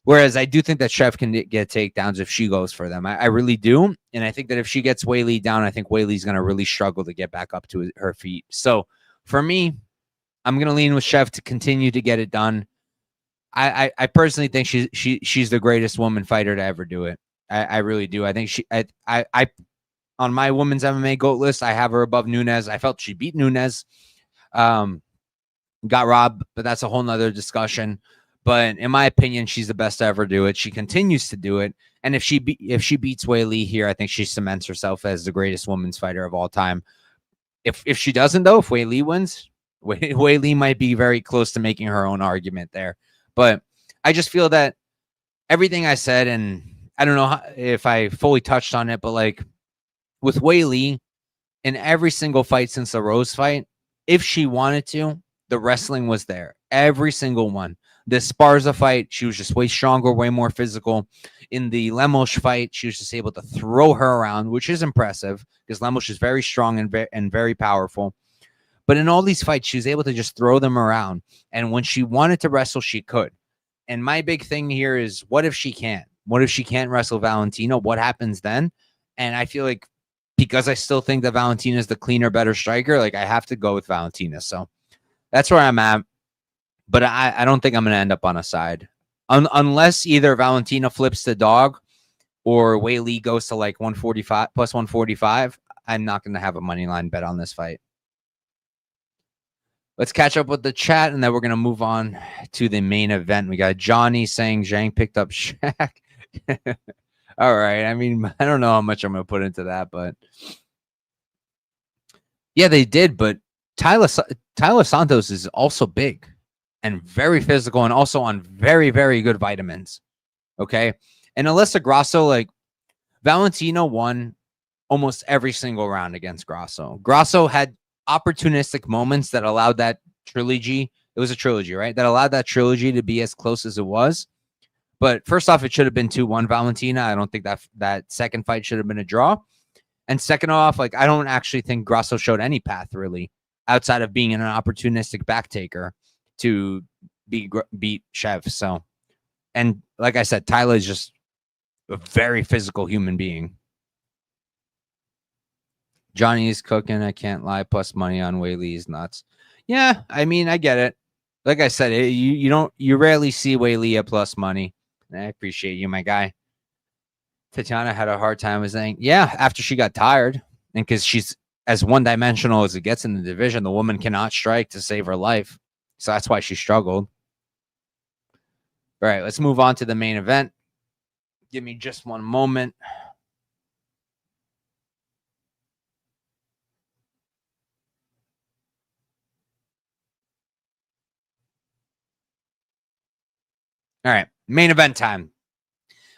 Whereas I do think that Chev can get takedowns if she goes for them. I really do. And I think that if she gets Weili down, I think Weili's going to really struggle to get back up to her feet. So for me, I'm going to lean with Chev to continue to get it done. I personally think she's the greatest woman fighter to ever do it. I really do. I think I on my women's MMA GOAT list, I have her above Nunes. I felt she beat Nunes. Got robbed, but that's a whole nother discussion. But in my opinion, she's the best to ever do it. She continues to do it. And if she beats Weili here, I think she cements herself as the greatest women's fighter of all time. If she doesn't, though, if Weili wins, Weili might be very close to making her own argument there. But I just feel that everything I said, and I don't know if I fully touched on it, but like with Weili, in every single fight since the Rose fight, if she wanted to, the wrestling was there. Every single one. The Sparza fight, she was just way stronger, way more physical. In the Lemos fight, she was just able to throw her around, which is impressive because Lemos is very strong and very powerful. But in all these fights, she was able to just throw them around. And when she wanted to wrestle, she could. And my big thing here is, what if she can't? What if she can't wrestle Valentina? What happens then? And I feel like because I still think that Valentina is the cleaner, better striker, like I have to go with Valentina. So that's where I'm at. But I don't think I'm going to end up on a side. Unless either Valentina flips the dog or Weili goes to like 145 plus 145, I'm not going to have a money line bet on this fight. Let's catch up with the chat, and then we're going to move on to the main event. We got Johnny saying Zhang picked up Shaq. All right. I mean, I don't know how much I'm going to put into that, but yeah, they did. But Tyler Santos is also big and very physical and also on very, very good vitamins. Okay. And Alyssa Grasso, like Valentina won almost every single round against Grasso. Grasso had opportunistic moments that allowed that trilogy. It was a trilogy, right? That allowed that trilogy to be as close as it was. But first off, it should have been 2-1 Valentina. I don't think that second fight should have been a draw. And second off, like I don't actually think Grasso showed any path really outside of being an opportunistic back taker to beat Chev. So, and like I said, Tyler is just a very physical human being. Johnny is cooking. I can't lie. Plus money on Weili is nuts. Yeah, I mean, I get it. Like I said, you rarely see Weili at plus money. I appreciate you, my guy. Tatiana had a hard time with saying, yeah, after she got tired, and because she's as one-dimensional as it gets in the division, the woman cannot strike to save her life. So that's why she struggled. All right, let's move on to the main event. Give me just one moment. All right, main event time.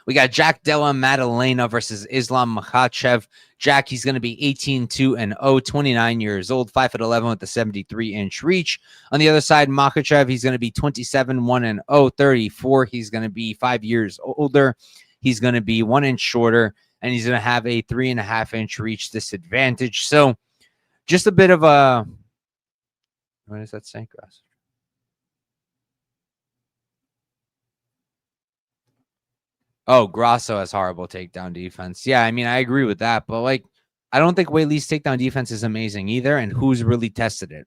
We got Jack Della Maddalena versus Islam Makhachev. Jack, he's going to be 18-2-0, 29 years old, 5'11" with a 73-inch reach. On the other side, Makhachev, he's going to be 27-1-0, 34. He's going to be 5 years older. He's going to be 1 inch shorter, and he's going to have a 3.5-inch reach disadvantage. So just a bit of a, what does that say, Grass? Oh, Grasso has horrible takedown defense. Yeah, I mean, I agree with that. But, like, I don't think Weili's takedown defense is amazing either. And who's really tested it?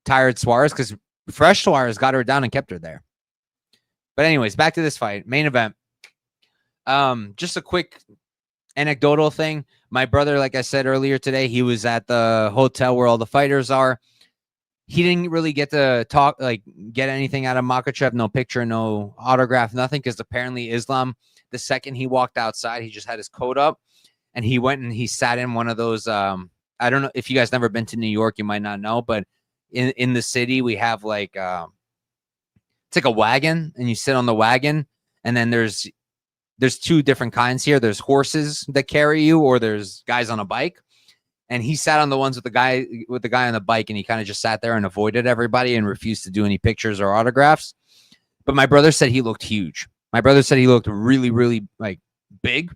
Tired Suarez, because fresh Suarez got her down and kept her there. But anyways, back to this fight. Main event. Just a quick anecdotal thing. My brother, like I said earlier today, he was at the hotel where all the fighters are. He didn't really get to talk, like get anything out of Makhachev, no picture, no autograph, nothing, because apparently Islam, the second he walked outside, he just had his coat up and he went and he sat in one of those, I don't know if you guys never been to New York, you might not know, but in the city, we have like, it's like a wagon and you sit on the wagon, and then there's two different kinds here. There's horses that carry you, or there's guys on a bike. And he sat on the ones with the guy on the bike, and he kind of just sat there and avoided everybody and refused to do any pictures or autographs. But my brother said he looked huge. My brother said he looked really, really like big.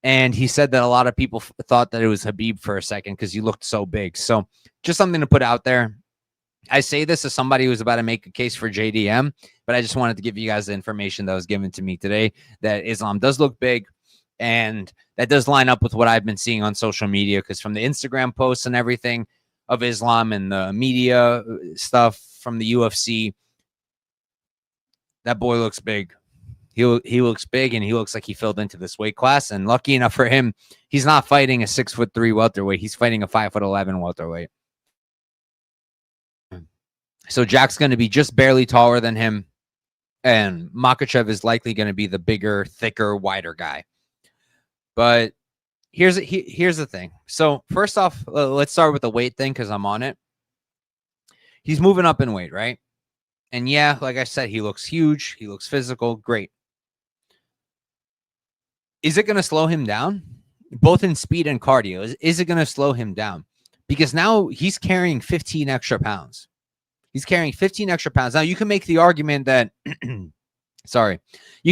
And he said that a lot of people thought that it was Khabib for a second because he looked so big. So just something to put out there. I say this as somebody who's about to make a case for JDM, but I just wanted to give you guys the information that was given to me today that Islam does look big. And that does line up with what I've been seeing on social media, because from the Instagram posts and everything of Islam and the media stuff from the UFC, that boy looks big. He looks big, and he looks like he filled into this weight class. And lucky enough for him, he's not fighting a 6'3" welterweight. He's fighting a 5'11" welterweight. So Jack's going to be just barely taller than him, and Makhachev is likely going to be the bigger, thicker, wider guy. But here's the thing. So first off, let's start with the weight thing, because I'm on it. He's moving up in weight, right? And yeah, like I said, he looks huge. He looks physical. Great. Is it going to slow him down? Both in speed and cardio. Is it going to slow him down? Because now he's carrying 15 extra pounds. He's carrying 15 extra pounds. Now you can make the argument that, you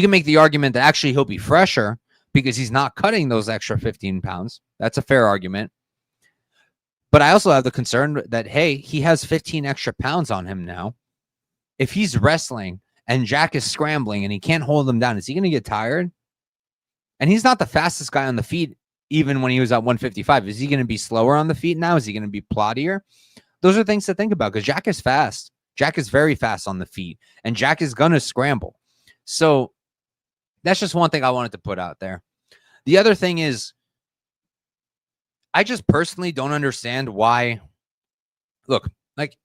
can make the argument that actually he'll be fresher because he's not cutting those extra 15 pounds. That's a fair argument. But I also have the concern that, hey, he has 15 extra pounds on him now. If he's wrestling and Jack is scrambling and he can't hold him down, is he going to get tired? And he's not the fastest guy on the feet, even when he was at 155. Is he going to be slower on the feet now? Is he going to be plottier? Those are things to think about, because Jack is fast. Jack is very fast on the feet, and Jack is going to scramble. So that's just one thing I wanted to put out there. The other thing is, I just personally don't understand why. Look, like,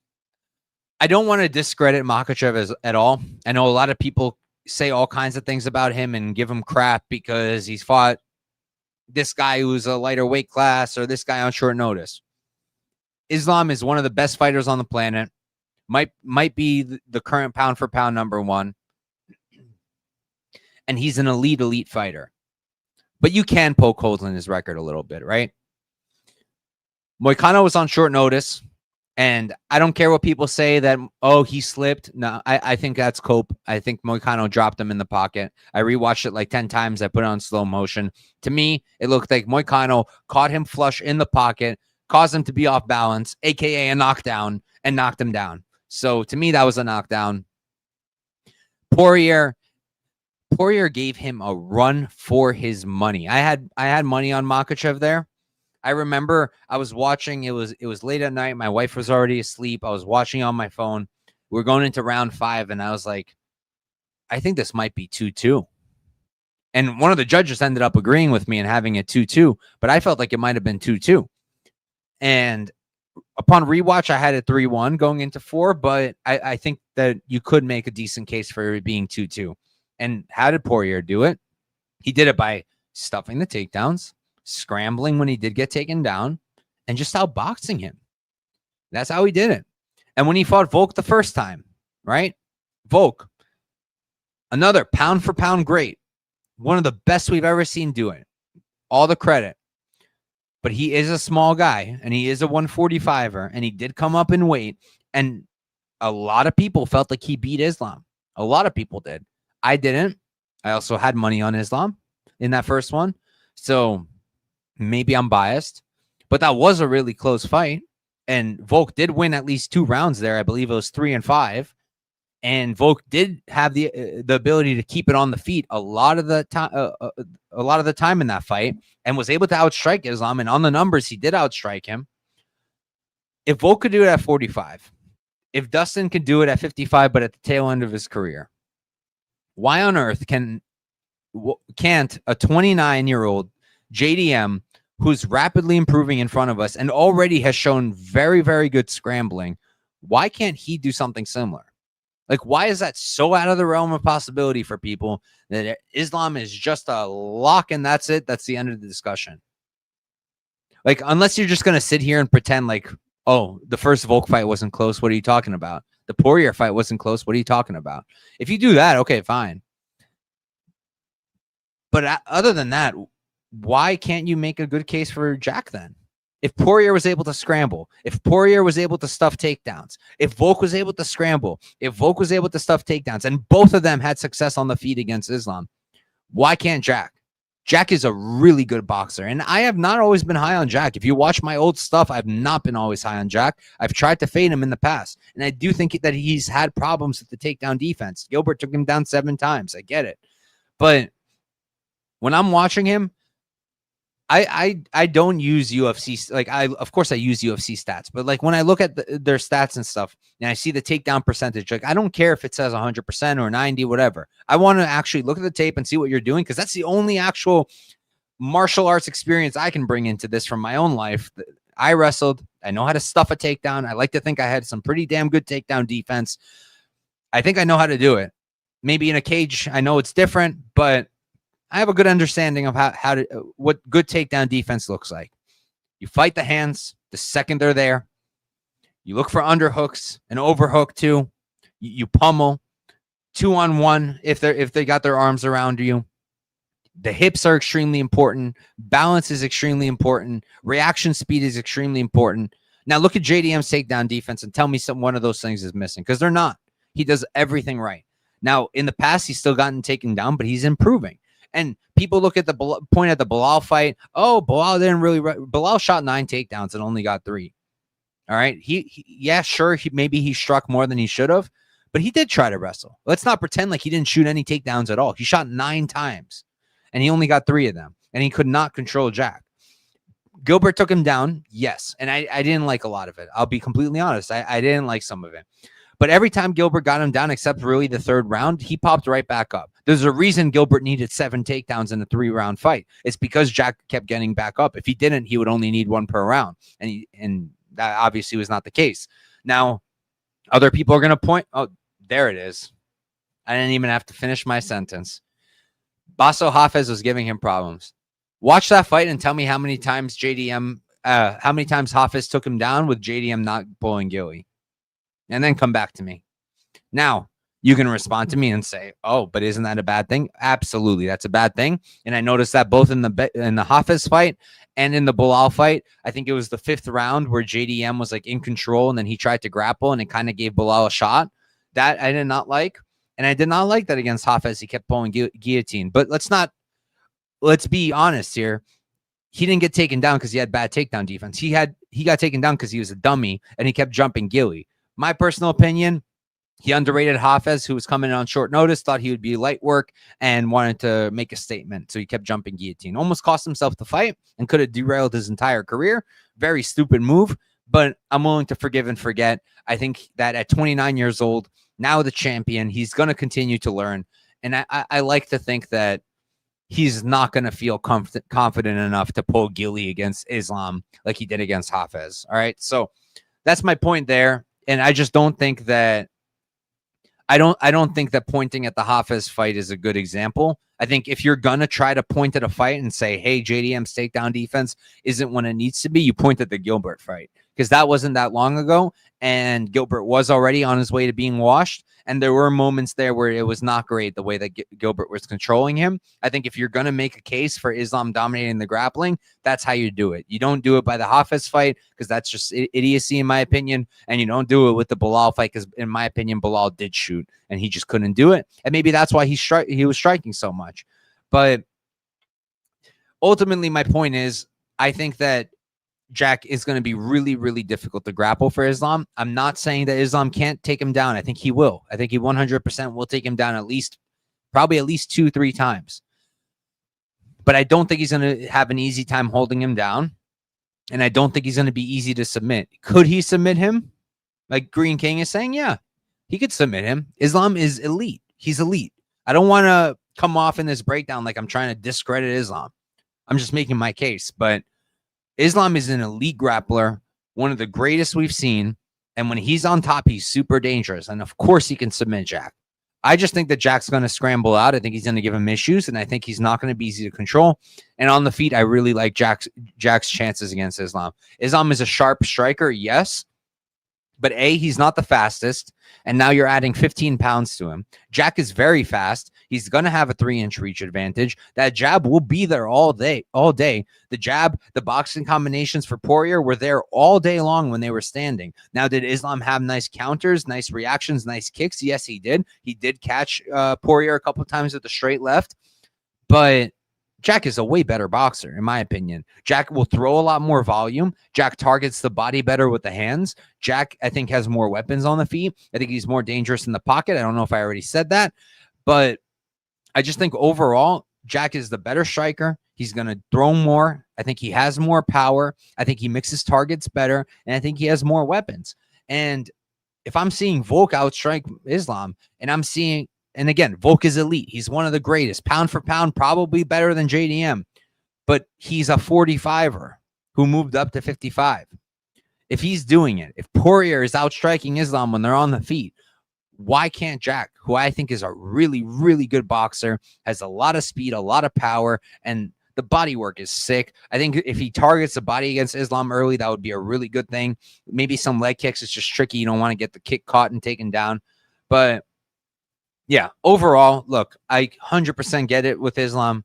I don't want to discredit Makhachev at all. I know a lot of people say all kinds of things about him and give him crap because he's fought this guy who's a lighter weight class or this guy on short notice. Islam is one of the best fighters on the planet. Might be the current pound for pound number one. And he's an elite fighter. But you can poke holes in his record a little bit, right? McConico was on short notice. And I don't care what people say that, oh, he slipped. No, I think that's cope. I think McConico dropped him in the pocket. I rewatched it like 10 times. I put it on slow motion. To me, it looked like McConico caught him flush in the pocket, caused him to be off balance, a.k.a. a knockdown, and knocked him down. So to me, that was a knockdown. Poirier gave him a run for his money. I had money on Makhachev there. I remember I was watching, it was late at night. My wife was already asleep. I was watching on my phone. We're going into round 5, and I was like, I think this might be 2-2. And one of the judges ended up agreeing with me and having it 2-2, but I felt like it might have been 2-2. And upon rewatch, I had it 3-1 going into 4, but I think that you could make a decent case for it being 2-2. And how did Poirier do it? He did it by stuffing the takedowns, scrambling when he did get taken down, and just outboxing him. That's how he did it. And when he fought Volk the first time, right? Volk, another pound for pound great. One of the best we've ever seen do it. All the credit. But he is a small guy, and he is a 145er, and he did come up in weight. And a lot of people felt like he beat Islam. A lot of people did. I didn't. I also had money on Islam in that first one. So maybe I'm biased, but that was a really close fight. And Volk did win at least 2 rounds there. I believe it was 3 and 5. And Volk did have the ability to keep it on the feet a lot of the time in that fight, and was able to outstrike Islam. And on the numbers, he did outstrike him. If Volk could do it at 45, if Dustin could do it at 55, but at the tail end of his career, why on earth can't a 29-year-old JDM, who's rapidly improving in front of us and already has shown very, very good scrambling, why can't he do something similar? Like, why is that so out of the realm of possibility for people that Islam is just a lock and that's it? That's the end of the discussion. Like, unless you're just going to sit here and pretend like, oh, the first Volk fight wasn't close. What are you talking about? The Poirier fight wasn't close. What are you talking about? If you do that, okay, fine. But other than that, why can't you make a good case for Jack then? If Poirier was able to scramble, if Poirier was able to stuff takedowns, if Volk was able to scramble, if Volk was able to stuff takedowns, and both of them had success on the feet against Islam, why can't Jack? Jack is a really good boxer, and I have not always been high on Jack. If you watch my old stuff, I've not been always high on Jack. I've tried to fade him in the past, and I do think that he's had problems with the takedown defense. Gilbert took him down 7 times. I get it. But when I'm watching him, I don't use UFC. Like, of course I use UFC stats, but like when I look at their stats and stuff and I see the takedown percentage, like I don't care if it says 100% or 90, whatever. I want to actually look at the tape and see what you're doing, because that's the only actual martial arts experience I can bring into this from my own life. I wrestled. I know how to stuff a takedown. I like to think I had some pretty damn good takedown defense. I think I know how to do it. Maybe in a cage, I know it's different, but I have a good understanding of what good takedown defense looks like. You fight the hands the second they're there. You look for underhooks, an overhook too. You pummel 2-on-1 if they got their arms around you. The hips are extremely important. Balance is extremely important. Reaction speed is extremely important. Now look at JDM's takedown defense and tell me one of those things is missing, because they're not. He does everything right. Now in the past he's still gotten taken down, but he's improving. And people look at the point at the Belal fight. Oh, Belal didn't really. Belal shot 9 takedowns and only got 3. All right. Yeah, sure. Maybe he struck more than he should have, but he did try to wrestle. Let's not pretend like he didn't shoot any takedowns at all. He shot 9 times and he only got 3 of them, and he could not control Jack. Gilbert took him down. Yes. And I didn't like a lot of it. I'll be completely honest. I didn't like some of it. But every time Gilbert got him down, except really the 3rd round, he popped right back up. There's a reason Gilbert needed 7 takedowns in a 3-round fight. It's because Jack kept getting back up. If he didn't, he would only need 1 per round. And that obviously was not the case. Now, other people are going to point. Oh, there it is. I didn't even have to finish my sentence. Basso Hafez was giving him problems. Watch that fight and tell me how many times Hafez took him down with JDM not pulling Gilly. And then come back to me. Now, you can respond to me and say, oh, but isn't that a bad thing? Absolutely, that's a bad thing. And I noticed that both in the Hafez fight and in the Belal fight. I think it was the 5th round where JDM was like in control, and then he tried to grapple, and it kind of gave Belal a shot. That I did not like. And I did not like that against Hafez. He kept pulling guillotine. But let's be honest here. He didn't get taken down because he had bad takedown defense. He got taken down because he was a dummy and he kept jumping Gilly. My personal opinion, he underrated Hafez, who was coming in on short notice, thought he would be light work and wanted to make a statement. So he kept jumping guillotine. Almost cost himself the fight and could have derailed his entire career. Very stupid move, but I'm willing to forgive and forget. I think that at 29 years old, now the champion, he's going to continue to learn. And I like to think that he's not going to feel confident enough to pull Gilly against Islam like he did against Hafez. All right. So that's my point there. And I just don't think that I don't think that pointing at the Hafez fight is a good example. I think if you're going to try to point at a fight and say, hey, JDM's takedown defense isn't when it needs to be, you point at the Gilbert fight, because that wasn't that long ago. And Gilbert was already on his way to being washed. And there were moments there where it was not great the way that Gilbert was controlling him. I think if you're going to make a case for Islam dominating the grappling, that's how you do it. You don't do it by the Hafez fight, because that's just idiocy in my opinion. And you don't do it with the Belal fight, because in my opinion, Belal did shoot and he just couldn't do it. And maybe that's why he was striking so much. But ultimately, my point is, I think that Jack is going to be really, really difficult to grapple for Islam. I'm not saying that Islam can't take him down. I think he will. I think he 100% will take him down probably at least 2-3 times. But I don't think he's going to have an easy time holding him down. And I don't think he's going to be easy to submit. Could he submit him? Like Green King is saying, yeah, he could submit him. Islam is elite. He's elite. I don't want to come off in this breakdown like I'm trying to discredit Islam. I'm just making my case. But Islam is an elite grappler, one of the greatest we've seen. And when he's on top, he's super dangerous. And of course, he can submit Jack. I just think that Jack's going to scramble out. I think he's going to give him issues, and I think he's not going to be easy to control. And on the feet, I really like Jack's chances against Islam. Islam is a sharp striker, yes. But A, he's not the fastest, and now you're adding 15 pounds to him. Jack is very fast. He's going to have a 3-inch reach advantage. That jab will be there all day. The jab, the boxing combinations for Poirier were there all day long when they were standing. Now, did Islam have nice counters, nice reactions, nice kicks? Yes, he did. He did catch Poirier a couple of times with the straight left, but Jack is a way better boxer, in my opinion. Jack will throw a lot more volume. Jack targets the body better with the hands. Jack, I think, has more weapons on the feet. I think he's more dangerous in the pocket. I don't know if I already said that, but I just think overall, Jack is the better striker. He's going to throw more. I think he has more power. I think he mixes targets better, and I think he has more weapons. And if I'm seeing Volk outstrike Islam, and I'm seeing, and again, Volk is elite. He's one of the greatest. Pound for pound, probably better than JDM. But he's a 45er who moved up to 55. If he's doing it, if Poirier is outstriking Islam when they're on the feet, why can't Jack, who I think is a really, really good boxer, has a lot of speed, a lot of power, and the body work is sick. I think if he targets the body against Islam early, that would be a really good thing. Maybe some leg kicks. It's just tricky. You don't want to get the kick caught and taken down. But yeah, overall, look, I 100% get it with Islam.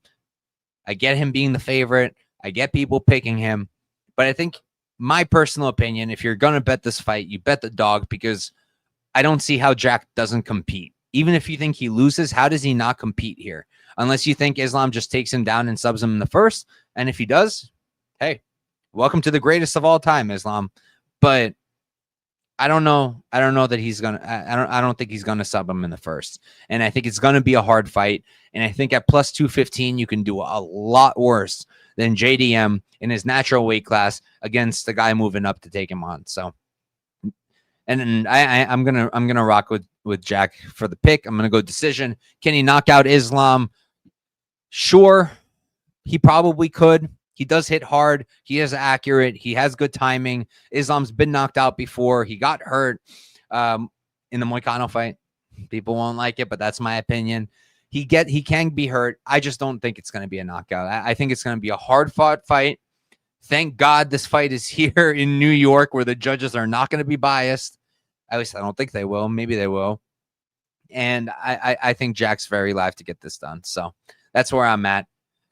I get him being the favorite. I get people picking him. But I think my personal opinion, if you're going to bet this fight, you bet the dog, because I don't see how Jack doesn't compete. Even if you think he loses, how does he not compete here? Unless you think Islam just takes him down and subs him in the first. And if he does, hey, welcome to the greatest of all time, Islam. But I don't know that he's gonna. I don't think he's gonna sub him in the first, and I think it's gonna be a hard fight. And I think at plus 215, you can do a lot worse than JDM in his natural weight class against the guy moving up to take him on. So, and I'm gonna rock with Jack for the pick. I'm gonna go decision. Can he knock out Islam? Sure, he probably could. He does hit hard. He is accurate. He has good timing. Islam's been knocked out before. He got hurt in the Moicano fight. People won't like it, but that's my opinion. He can be hurt. I just don't think it's going to be a knockout. I think it's going to be a hard-fought fight. Thank God this fight is here in New York, where the judges are not going to be biased. At least I don't think they will. Maybe they will. And I think Jack's very live to get this done. So that's where I'm at.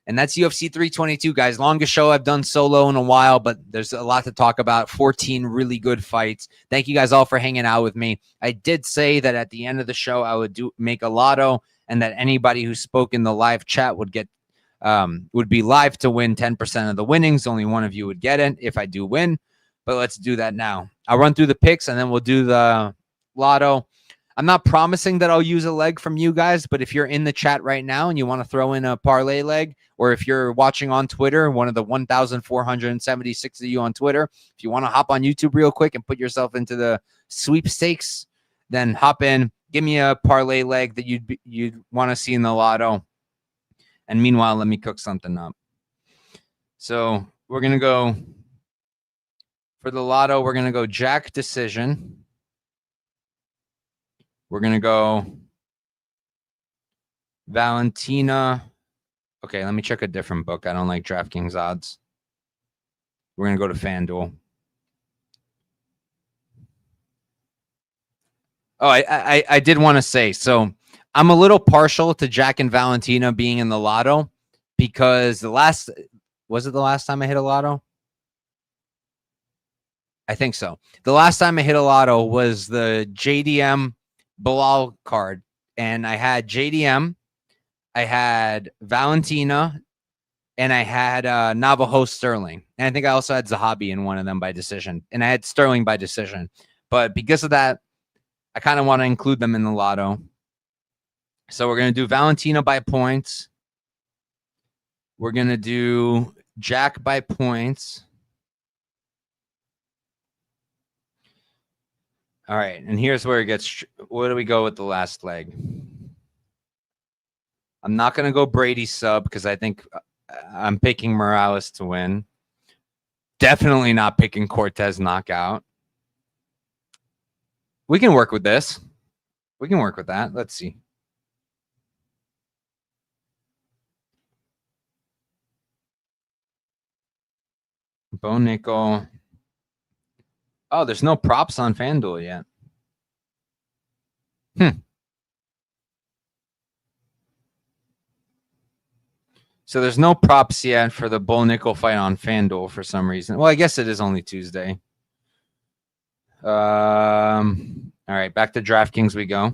And that's UFC 322, guys. Longest show I've done solo in a while, but there's a lot to talk about. 14 really good fights. Thank you guys all for hanging out with me. I did say that at the end of the show, I would make a lotto, and that anybody who spoke in the live chat would be live to win 10% of the winnings. Only one of you would get it if I do win. But let's do that now. I'll run through the picks, and then we'll do the lotto. I'm not promising that I'll use a leg from you guys, but if you're in the chat right now and you want to throw in a parlay leg, or if you're watching on Twitter, one of the 1,476 of you on Twitter, if you want to hop on YouTube real quick and put yourself into the sweepstakes, then hop in, give me a parlay leg that you'd want to see in the lotto. And meanwhile, let me cook something up. So we're going to go for the lotto. We're going to go Jack decision. We're going to go Valentina. Okay, let me check a different book. I don't like DraftKings odds. We're going to go to FanDuel. Oh, I did want to say, so I'm a little partial to Jack and Valentina being in the lotto, because was it the last time I hit a lotto? I think so. The last time I hit a lotto was the JDM Bilal card, and I had JDM, I had Valentina, and I had Navajo Sterling, and I think I also had Zahabi in one of them by decision, and I had Sterling by decision. But because of that, I kind of want to include them in the lotto. So we're going to do Valentina by points. We're going to do Jack by points. All right, and here's where it gets. Where do we go with the last leg? I'm not going to go Brady sub, because I think I'm picking Morales to win. Definitely not picking Cortez knockout. We can work with this. We can work with that. Let's see. Bo nickel. Oh, there's no props on FanDuel yet. So there's no props yet for the bull nickel fight on FanDuel for some reason. Well, I guess it is only Tuesday. All right, back to DraftKings we go.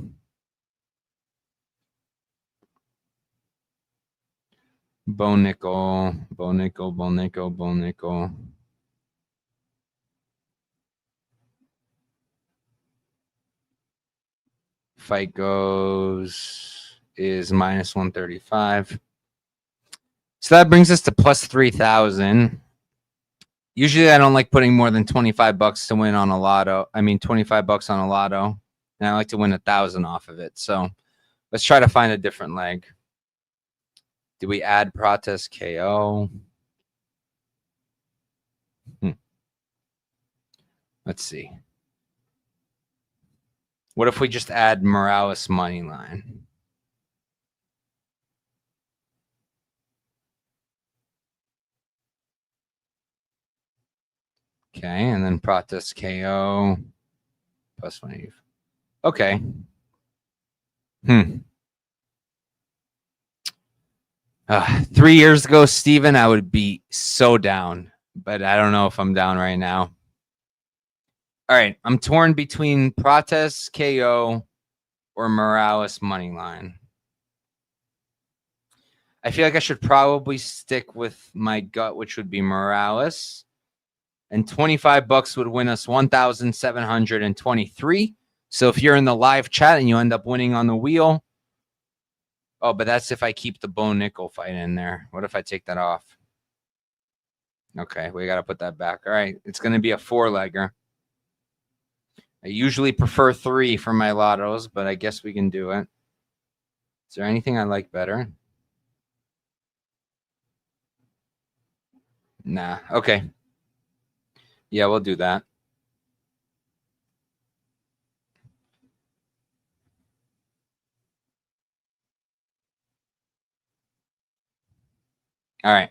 Bo nickel, bo nickel, bo nickel, bo nickel. Fight goes is minus 135. So that brings us to plus 3,000. Usually I don't like putting more than 25 bucks to win on a lotto. I mean, 25 bucks on a lotto. And I like to win 1,000 off of it. So let's try to find a different leg. Do we add Protest KO? Let's see. What if we just add Morales money line? Okay, and then Protest KO plus 180. Okay. 3 years ago, Steven, I would be so down, but I don't know if I'm down right now. All right, I'm torn between Protest KO or Morales money line. I feel like I should probably stick with my gut, which would be Morales. And 25 bucks would win us 1,723. So if you're in the live chat and you end up winning on the wheel. Oh, but that's if I keep the bone nickel fight in there. What if I take that off? Okay, we got to put that back. All right, it's going to be a 4-legger. I usually prefer 3 for my lottos, but I guess we can do it. Is there anything I like better? Nah. Okay. Yeah, we'll do that. All right.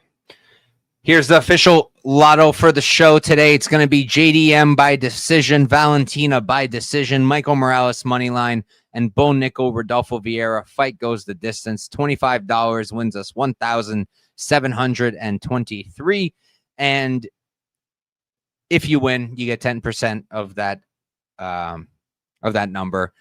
Here's the official lotto for the show today. It's going to be JDM by decision, Valentina by decision, Michael Morales money line, and Bo Nickel, Rodolfo Vieira. Fight goes the distance. $25 wins us 1,723. And if you win, you get 10% of that number.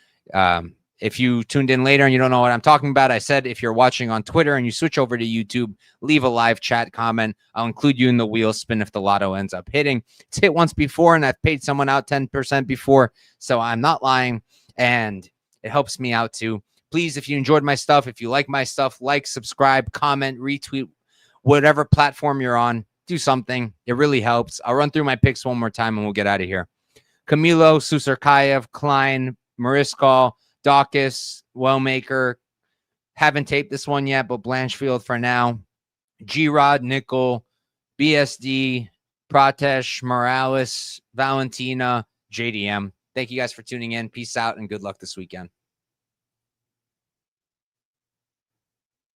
If you tuned in later and you don't know what I'm talking about, I said if you're watching on Twitter and you switch over to YouTube, leave a live chat comment. I'll include you in the wheel spin if the lotto ends up hitting. It's hit once before, and I've paid someone out 10% before, so I'm not lying, and it helps me out too. Please, if you enjoyed my stuff, if you like my stuff, like, subscribe, comment, retweet, whatever platform you're on, do something. It really helps. I'll run through my picks one more time, and we'll get out of here. Camilo, Susurkaev, Kline, Mariscal, Daukaus, Wellmaker. Haven't taped this one yet, but Blanchfield for now. Gerald, Nickel, BSD, Protest, Morales, Valentina, JDM. Thank you guys for tuning in. Peace out and good luck this weekend.